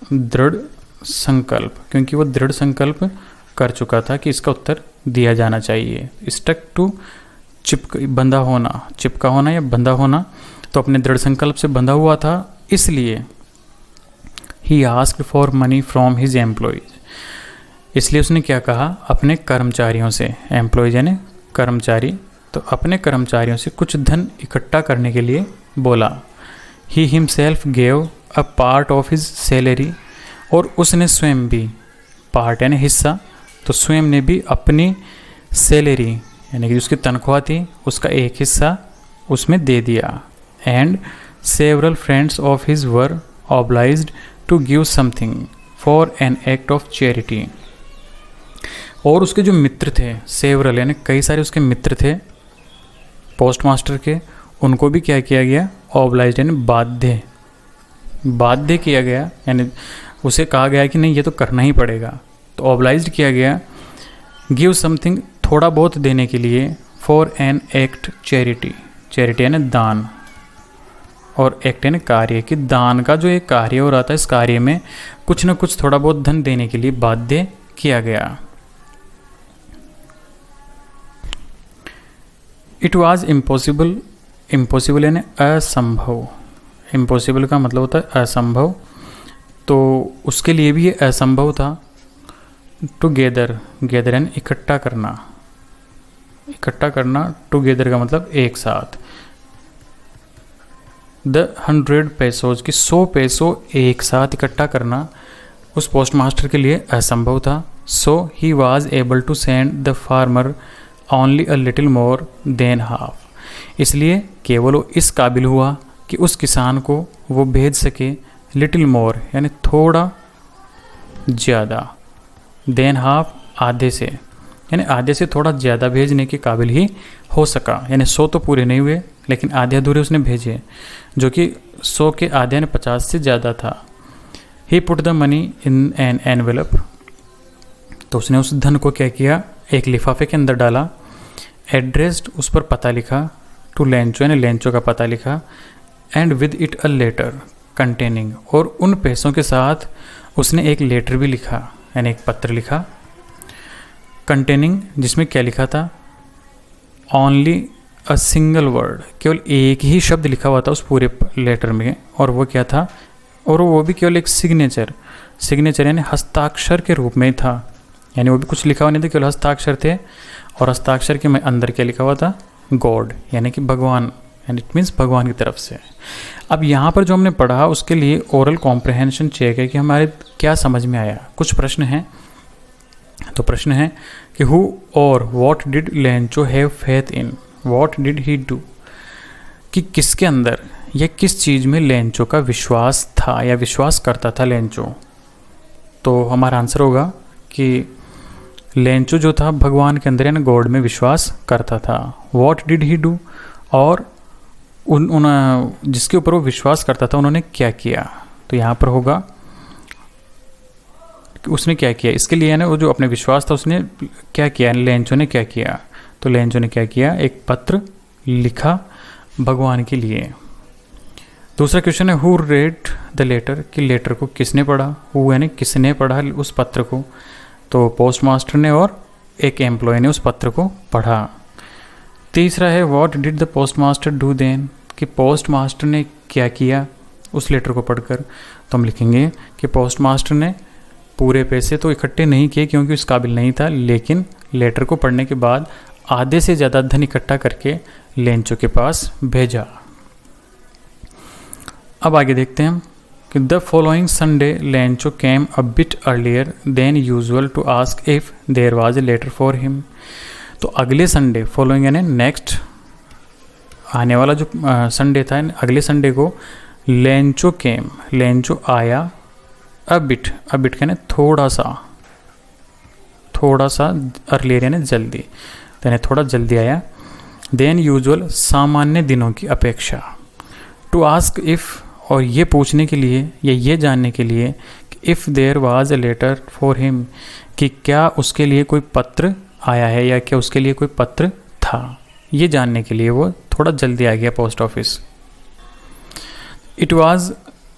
दृढ़ संकल्प, क्योंकि वो दृढ़ संकल्प कर चुका था कि इसका उत्तर दिया जाना चाहिए। स्टक टू, बंधा होना, चिपका होना या बंधा होना, तो अपने दृढ़ संकल्प से बंधा हुआ था, इसलिए he asked for money from his employees, इसलिए उसने क्या कहा, अपने कर्मचारियों से, एम्प्लॉयज यानी कर्मचारी, तो अपने कर्मचारियों से कुछ धन इकट्ठा करने के लिए बोला। He himself gave a part of his salary, और उसने स्वयं भी, पार्ट यानी हिस्सा, तो स्वयं ने भी अपनी सैलरी यानी कि उसकी तनख्वाह थी उसका एक हिस्सा उसमें दे दिया। And several friends of his were obliged to give something for an act of charity, और उसके जो मित्र थे, सेवरल यानी कई सारे उसके मित्र थे पोस्ट मास्टर के, उनको भी क्या किया गया, ऑब्लाइज्ड यानी बाध्य किया गया, यानी उसे कहा गया कि नहीं ये तो करना ही पड़ेगा, तो ऑब्लाइज्ड किया गया। गिव समथिंग, थोड़ा बहुत देने के लिए, for an act charity, charity यानी दान, और एक्ट यानी कार्य, कि दान का जो एक कार्य हो रहा था इस कार्य में कुछ न कुछ थोड़ा बहुत धन देने के लिए बाध्य किया गया। इट वॉज इम्पॉसिबल, इम्पॉसिबल यानी असंभव, इम्पॉसिबल का मतलब होता है असंभव, तो उसके लिए भी ये असंभव था। टुगेदर, गेदर यानी इकट्ठा करना, इकट्ठा करना, टुगेदर का मतलब एक साथ। द 100 पेसोज की 100 पैसों एक साथ इकट्ठा करना उस पोस्ट मास्टर के लिए असंभव था। So he was able to send the farmer only a little more than half, इसलिए केवल वो इस काबिल हुआ कि उस किसान को वो भेज सके लिटिल मोर यानी थोड़ा ज़्यादा, देन हाफ आधे से, यानी आधे से थोड़ा ज़्यादा भेजने के काबिल ही हो सका। यानी 100 तो पूरे नहीं हुए लेकिन आधे अधूरे उसने भेजे, जो कि 100 के आधे यानी 50 से ज़्यादा था। He put the money in an envelope, तो उसने उस धन को क्या किया, एक लिफाफे के अंदर डाला। एड्रेस्ड, उस पर पता लिखा, टू लेंचो यानी लेंचो का पता लिखा। And with it a letter containing, और उन पैसों के साथ उसने एक लेटर भी लिखा यानी एक पत्र लिखा। कंटेनिंग जिसमें क्या लिखा था, ओनली अ सिंगल वर्ड, केवल एक ही शब्द लिखा हुआ था उस पूरे लेटर में, और वो क्या था, और वो भी केवल एक सिग्नेचर, सिग्नेचर यानी हस्ताक्षर के रूप में था, यानी वो भी कुछ लिखा हुआ नहीं था, केवल हस्ताक्षर थे। और हस्ताक्षर के में अंदर क्या लिखा हुआ था, गॉड यानी कि भगवान, यानी इट मीन्स भगवान की तरफ से। अब यहाँ पर जो हमने पढ़ा उसके लिए ओरल कॉम्प्रहेंशन चेक है कि हमारे क्या समझ में आया। कुछ प्रश्न हैं, तो प्रश्न है कि हु और what did Lencho have faith in, what did he do, कि किसके अंदर या किस चीज़ में लेंचो का विश्वास था या विश्वास करता था लेंचो। तो हमारा आंसर होगा कि लेंचो जो था भगवान के अंदर यानी गॉड में विश्वास करता था। व्हाट डिड ही डू, और उन जिसके ऊपर वो विश्वास करता था उन्होंने क्या किया, तो यहाँ पर होगा कि उसने क्या किया, इसके लिए ना वो जो अपने विश्वास था उसने क्या किया, लेंचो ने क्या किया, तो लेंचो ने क्या किया, एक पत्र लिखा भगवान के लिए। दूसरा क्वेश्चन है हु रेड द लेटर, कि लेटर को किसने पढ़ा, हु यानी किसने पढ़ा उस पत्र को, तो पोस्ट मास्टर ने और एक एम्प्लॉय ने उस पत्र को पढ़ा। तीसरा है what did the post master do then, कि पोस्ट मास्टर ने क्या किया उस लेटर को पढ़कर, तो हम लिखेंगे कि पोस्ट मास्टर ने पूरे पैसे तो इकट्ठे नहीं किए क्योंकि उस काबिल नहीं था, लेकिन लेटर को पढ़ने के बाद आधे से ज़्यादा धन इकट्ठा करके लेंचो के पास भेजा। अब आगे देखते हैं कि the following Sunday Lencho came a bit earlier than usual to ask if there was a letter for him, तो अगले संडे, फॉलोइंग यानी नेक्स्ट आने वाला जो संडे था, अगले संडे को लेंचो केम, लेंचो आया, अ बिट यानी थोड़ा सा अर्लियर यानी जल्दी, यानी थोड़ा जल्दी आया। देन यूजुअल सामान्य दिनों की अपेक्षा, टू आस्क इफ़, और ये पूछने के लिए या ये जानने के लिए कि if there was a letter for him, कि क्या उसके लिए कोई पत्र आया है या क्या उसके लिए कोई पत्र था, ये जानने के लिए वो थोड़ा जल्दी आ गया post office. It was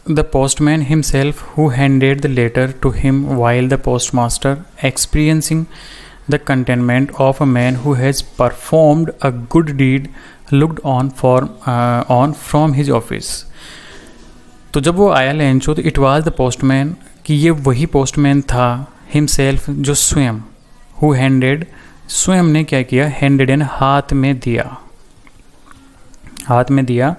the postman himself who handed the letter to him while the postmaster experiencing the contentment of a man who has performed a good deed looked on from his office. तो जब वो आया Lencho, तो it was the postman, कि ये वही postman था, himself जो स्वयं, हु हैंडेड, स्वयं ने क्या किया, हैंडेड यानी हाथ में दिया, हाथ में दिया,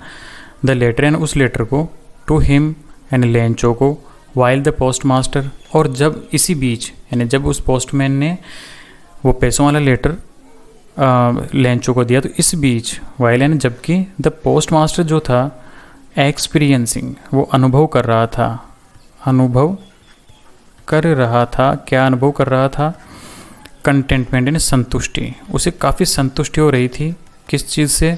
द लेटर यानी उस लेटर को, टू हिम यानी लेंचो को, वाइल द पोस्ट मास्टर, और जब इसी बीच यानी जब उस पोस्टमैन ने वो पैसों वाला लेटर लेंचो को दिया, तो इस बीच वाइल यानी जबकि द पोस्ट मास्टर जो था एक्सपीरियंसिंग, वो अनुभव कर रहा था, अनुभव कर रहा था, क्या अनुभव कर रहा था, कंटेंटमेंट यानी संतुष्टि, उसे काफ़ी संतुष्टि हो रही थी, किस चीज़ से,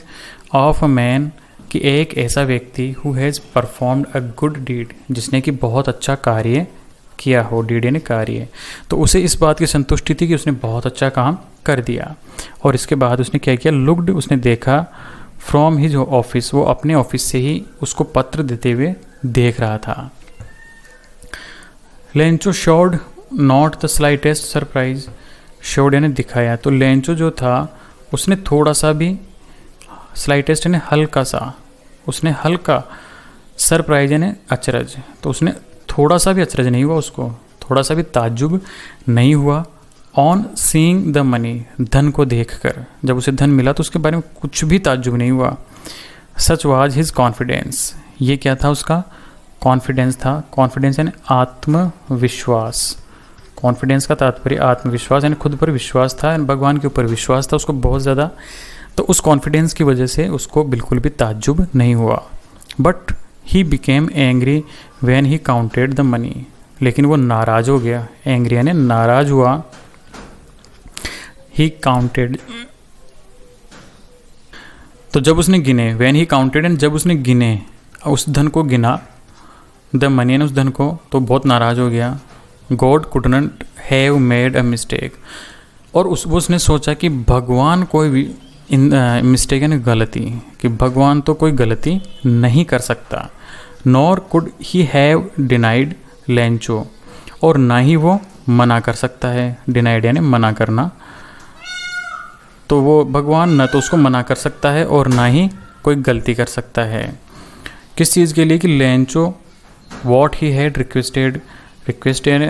ऑफ अ मैन, कि एक ऐसा व्यक्ति who has performed a good deed, जिसने कि बहुत अच्छा कार्य किया हो, डीड यानी कार्य। तो उसे इस बात की संतुष्टि थी कि उसने बहुत अच्छा काम कर दिया। और इसके बाद उसने क्या किया, लुक्ड, उसने देखा फ्रॉम हिज ऑफिस, वो अपने ऑफिस से ही उसको पत्र देते हुए देख रहा था। Lencho showed not the slightest surprise, showed यानी दिखाया, तो लेंचो जो था उसने थोड़ा सा भी, स्लाइटेस्ट यानी हल्का सा, उसने हल्का, सरप्राइज यानी अचरज, तो उसने थोड़ा सा भी अचरज नहीं हुआ, उसको थोड़ा सा भी ताज्जुब नहीं हुआ। ऑन सीइंग द मनी, धन को देखकर, जब उसे धन मिला तो उसके बारे में कुछ भी ताज्जुब नहीं हुआ। सच वाज हिज कॉन्फिडेंस, ये क्या था, उसका कॉन्फिडेंस था। कॉन्फिडेंस यानी आत्मविश्वास, कॉन्फिडेंस का तात्पर्य आत्मविश्वास यानी खुद पर विश्वास था, भगवान के ऊपर विश्वास था उसको बहुत ज़्यादा। तो उस कॉन्फिडेंस की वजह से उसको बिल्कुल भी ताज्जुब नहीं हुआ। But he became angry when he counted the money, लेकिन वो नाराज हो गया, एंग्री यानी नाराज हुआ। ही काउंटेड, तो जब उसने गिने, व्हेन ही काउंटेड एंड जब उसने गिने, उस धन को गिना, द मनी यानी उस धन को, तो बहुत नाराज हो गया। God couldn't have made a mistake, और उसने सोचा कि भगवान कोई भी मिस्टेक यानी गलती, कि भगवान तो कोई गलती नहीं कर सकता। Nor could he have denied Lencho, और ना ही वो मना कर सकता है, डिनाइड यानी मना करना, तो वो भगवान न तो उसको मना कर सकता है और ना ही कोई गलती कर सकता है। किस चीज़ के लिए, कि Lencho what he had requested, request यानी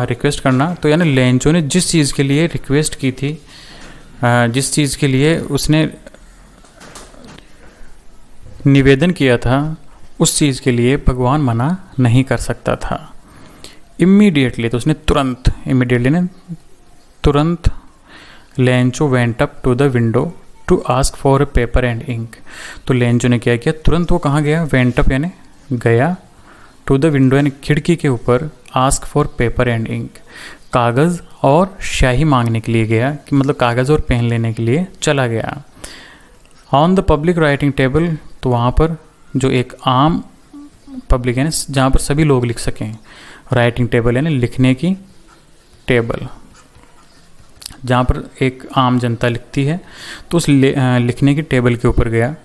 रिक्वेस्ट करना, तो यानी लेंचो ने जिस चीज़ के लिए रिक्वेस्ट की थी, जिस चीज़ के लिए उसने निवेदन किया था, उस चीज़ के लिए भगवान मना नहीं कर सकता था। इमीडिएटली, तो उसने तुरंत, इमीडिएटली ने तुरंत, Lencho went up to the window to ask for a paper and ink, तो लेंचो ने क्या किया, तुरंत वो कहाँ गया, वेंट अप यानी गया, टू द विंडो यानी खिड़की के ऊपर, ask for paper and ink, कागज़ और स्याही मांगने के लिए गया, कि मतलब कागज़ और पेन लेने के लिए चला गया। On the public writing table, तो वहाँ पर जो एक आम पब्लिक यानी जहाँ पर सभी लोग लिख सकें, राइटिंग टेबल यानी लिखने की टेबल, जहाँ पर एक आम जनता लिखती है, तो उस लिखने की टेबल के ऊपर गया।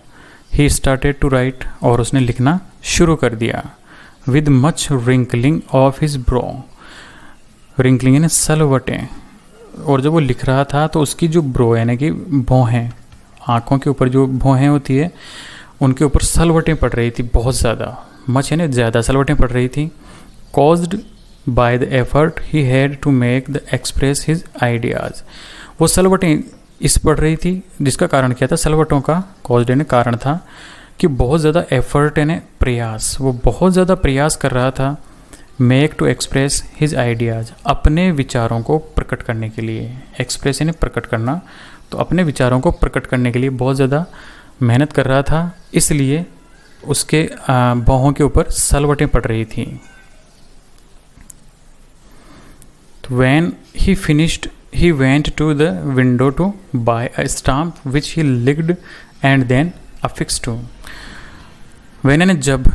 ही स्टार्टेड टू राइट, और उसने लिखना शुरू कर दिया। With much wrinkling of his bro, wrinkling यानी सलवटें, और जब वो लिख रहा था तो उसकी जो ब्रो यानी कि भौहें, आँखों के ऊपर जो भौहें होती है, उनके ऊपर सलवटें पड़ रही थी बहुत ज़्यादा, मच यानी ज़्यादा सलवटें पड़ रही थी। Caused by the effort he had to make the express his ideas, वो सलवटें इस पड़ रही थी, जिसका कारण क्या था, सलवटों का कॉज्ड यानी कारण था, कि बहुत ज़्यादा एफर्ट यानी प्रयास, वो बहुत ज़्यादा प्रयास कर रहा था, make to express his ideas, अपने विचारों को प्रकट करने के लिए, एक्सप्रेस यानी प्रकट करना, तो अपने विचारों को प्रकट करने के लिए बहुत ज़्यादा मेहनत कर रहा था, इसलिए उसके बाहों के ऊपर सलवटें पड़ रही थी। तो when he finished he went to the window to buy a stamp which he licked and then affix to, when यानी जब,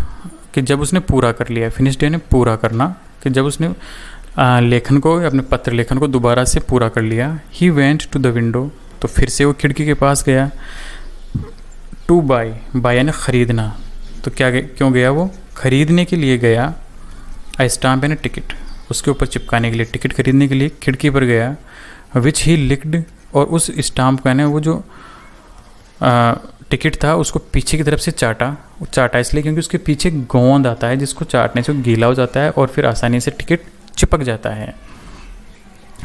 कि जब उसने पूरा कर लिया, फिनिश्ड यानी पूरा करना, कि जब उसने लेखन को, अपने पत्र लेखन को दोबारा से पूरा कर लिया। He went to the window, तो फिर से वो खिड़की के पास गया। टू बाय, बाय यानी ख़रीदना, तो क्या क्यों गया, वो ख़रीदने के लिए गया। आई स्टाम्प यानी टिकट, उसके ऊपर चिपकाने के लिए, टिकट खरीदने के लिए खिड़की पर गया। विच ही लिक्ड, और उस स्टाम्प का यानी वो जो टिकट था उसको पीछे की तरफ से चाटा इसलिए क्योंकि उसके पीछे गोंद आता है, जिसको चाटने से गीला हो जाता है और फिर आसानी से टिकट चिपक जाता है।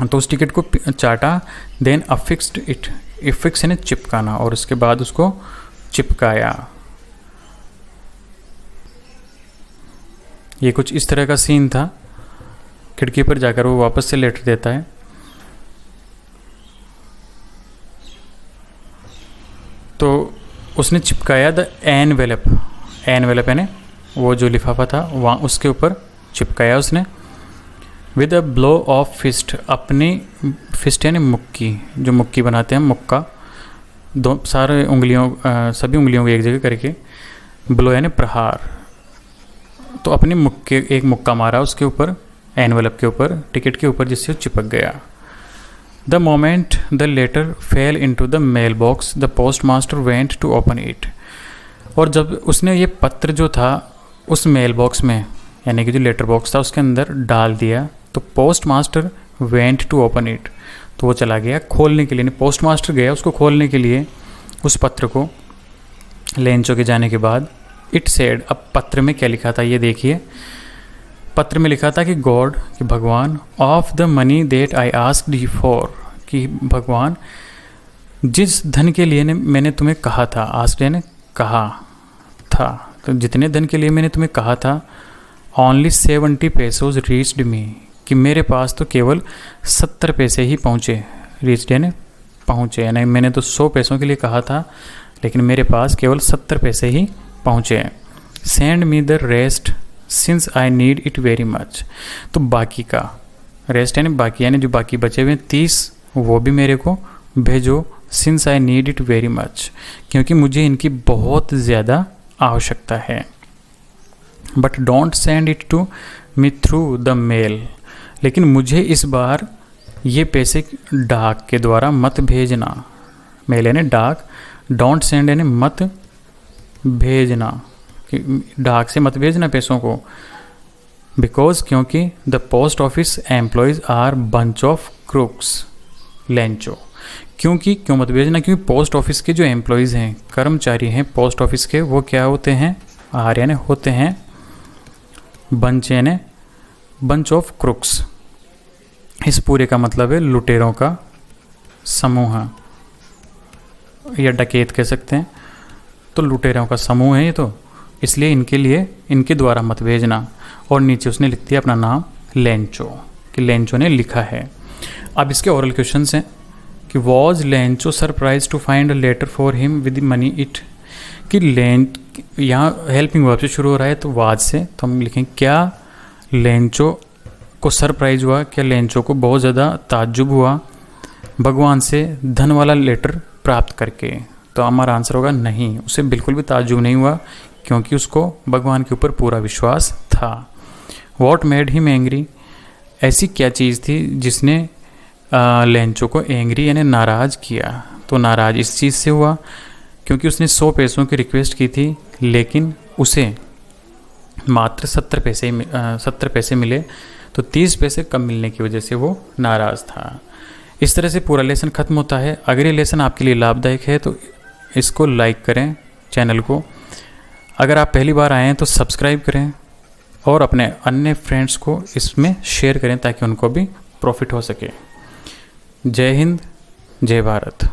तो उस टिकट को चाटा, देन अफिक्स्ड इट, इफिक्स यानी चिपकाना, और उसके बाद उसको चिपकाया। ये कुछ इस तरह का सीन था। खिड़की पर जाकर वो वापस से लेटर देता है। तो उसने चिपकाया द एनवेलप, एनवेलप यानी वो जो लिफाफा था वहाँ उसके ऊपर चिपकाया उसने। With a blow of fist, अपनी फिस्ट यानी मुक्की, जो मुक्की बनाते हैं मुक्का, सभी उंगलियों को एक जगह करके, ब्लो यानी प्रहार, तो अपने एक मुक्का मारा उसके ऊपर, एनवलप के ऊपर, टिकट के ऊपर, जिससे वो चिपक गया। The moment the letter fell into the mail box the post master went to open it. और जब उसने ये पत्र जो था उस मेल बॉक्स में, यानी कि जो लेटर बॉक्स था उसके अंदर डाल दिया, तो post master went to open it, तो वो चला गया खोलने के लिए, पोस्ट मास्टर गया उसको खोलने के लिए उस पत्र को। लेंचो के जाने के बाद इट सेड, अब पत्र में क्या लिखा था ये देखिए। पत्र में लिखा था कि गॉड, कि भगवान, of the money that I asked you for, कि भगवान जिस धन के लिए मैंने तुम्हें कहा था, आस्क्ड यानी कहा था, तो जितने धन के लिए मैंने तुम्हें कहा था, ओनली 70 पेसोज रीच्ड मी, कि मेरे पास तो केवल 70 पैसे ही पहुँचे। रीच्ड यानी पहुँचे, यानी मैंने तो 100 पैसों के लिए कहा था लेकिन मेरे पास केवल 70 पैसे ही पहुँचे। Send me the rest since I need it very much, तो बाकी का, रेस्ट यानी बाकी, यानी जो बाकी बचे हुए 30 वो भी मेरे को भेजो। Since I need it very much, क्योंकि मुझे इनकी बहुत ज़्यादा आवश्यकता है। But don't send it to me through the mail, लेकिन मुझे इस बार ये पैसे डाक के द्वारा मत भेजना। मेल यानी डाक, डोंट सेंड यानी मत भेजना, कि डाक से मत भेजना पैसों को। बिकॉज, क्योंकि the post office employees are bunch of crooks. Lencho, क्यों मत भेजना, क्योंकि पोस्ट ऑफिस के जो एम्प्लॉयज़ हैं, कर्मचारी हैं पोस्ट ऑफिस के, वो क्या होते हैं, आर यानी होते हैं, बंच यानी बंच ऑफ क्रूक्स। इस पूरे का मतलब है लुटेरों का समूह, या डकैत कह सकते हैं। तो लुटेरों का समूह है ये, तो इसलिए इनके द्वारा मत भेजना। और नीचे उसने लिख दिया अपना नाम लेंचो, कि लेंचो ने लिखा है। अब इसके ओरल क्वेश्चंस हैं कि was Lencho surprise to find a letter for him with money it, कि यहाँ हेल्पिंग वर्ब से शुरू हो रहा है तो वाज से, तो हम लिखें क्या लेंचो को सरप्राइज हुआ, क्या लेंचो को बहुत ज़्यादा ताज्जुब हुआ भगवान से धन वाला लेटर प्राप्त करके। तो हमारा आंसर होगा नहीं, उसे बिल्कुल भी ताज्जुब नहीं हुआ, क्योंकि उसको भगवान के ऊपर पूरा विश्वास था। वॉट मेड हिम एंग्री, ऐसी क्या चीज़ थी जिसने लेंचो को एंग्री यानी नाराज़ किया। तो नाराज़ इस चीज़ से हुआ क्योंकि उसने 100 पैसों की रिक्वेस्ट की थी, लेकिन उसे मात्र 70 पैसे मिले, तो 30 पैसे कम मिलने की वजह से वो नाराज़ था। इस तरह से पूरा लेसन ख़त्म होता है। अगर ये लेसन आपके लिए लाभदायक है तो इसको लाइक करें, चैनल को। अगर आप पहली बार आए हैं तो सब्सक्राइब करें और अपने अन्य फ्रेंड्स को इसमें शेयर करें ताकि उनको भी प्रॉफिट हो सके। जय हिंद, जय भारत।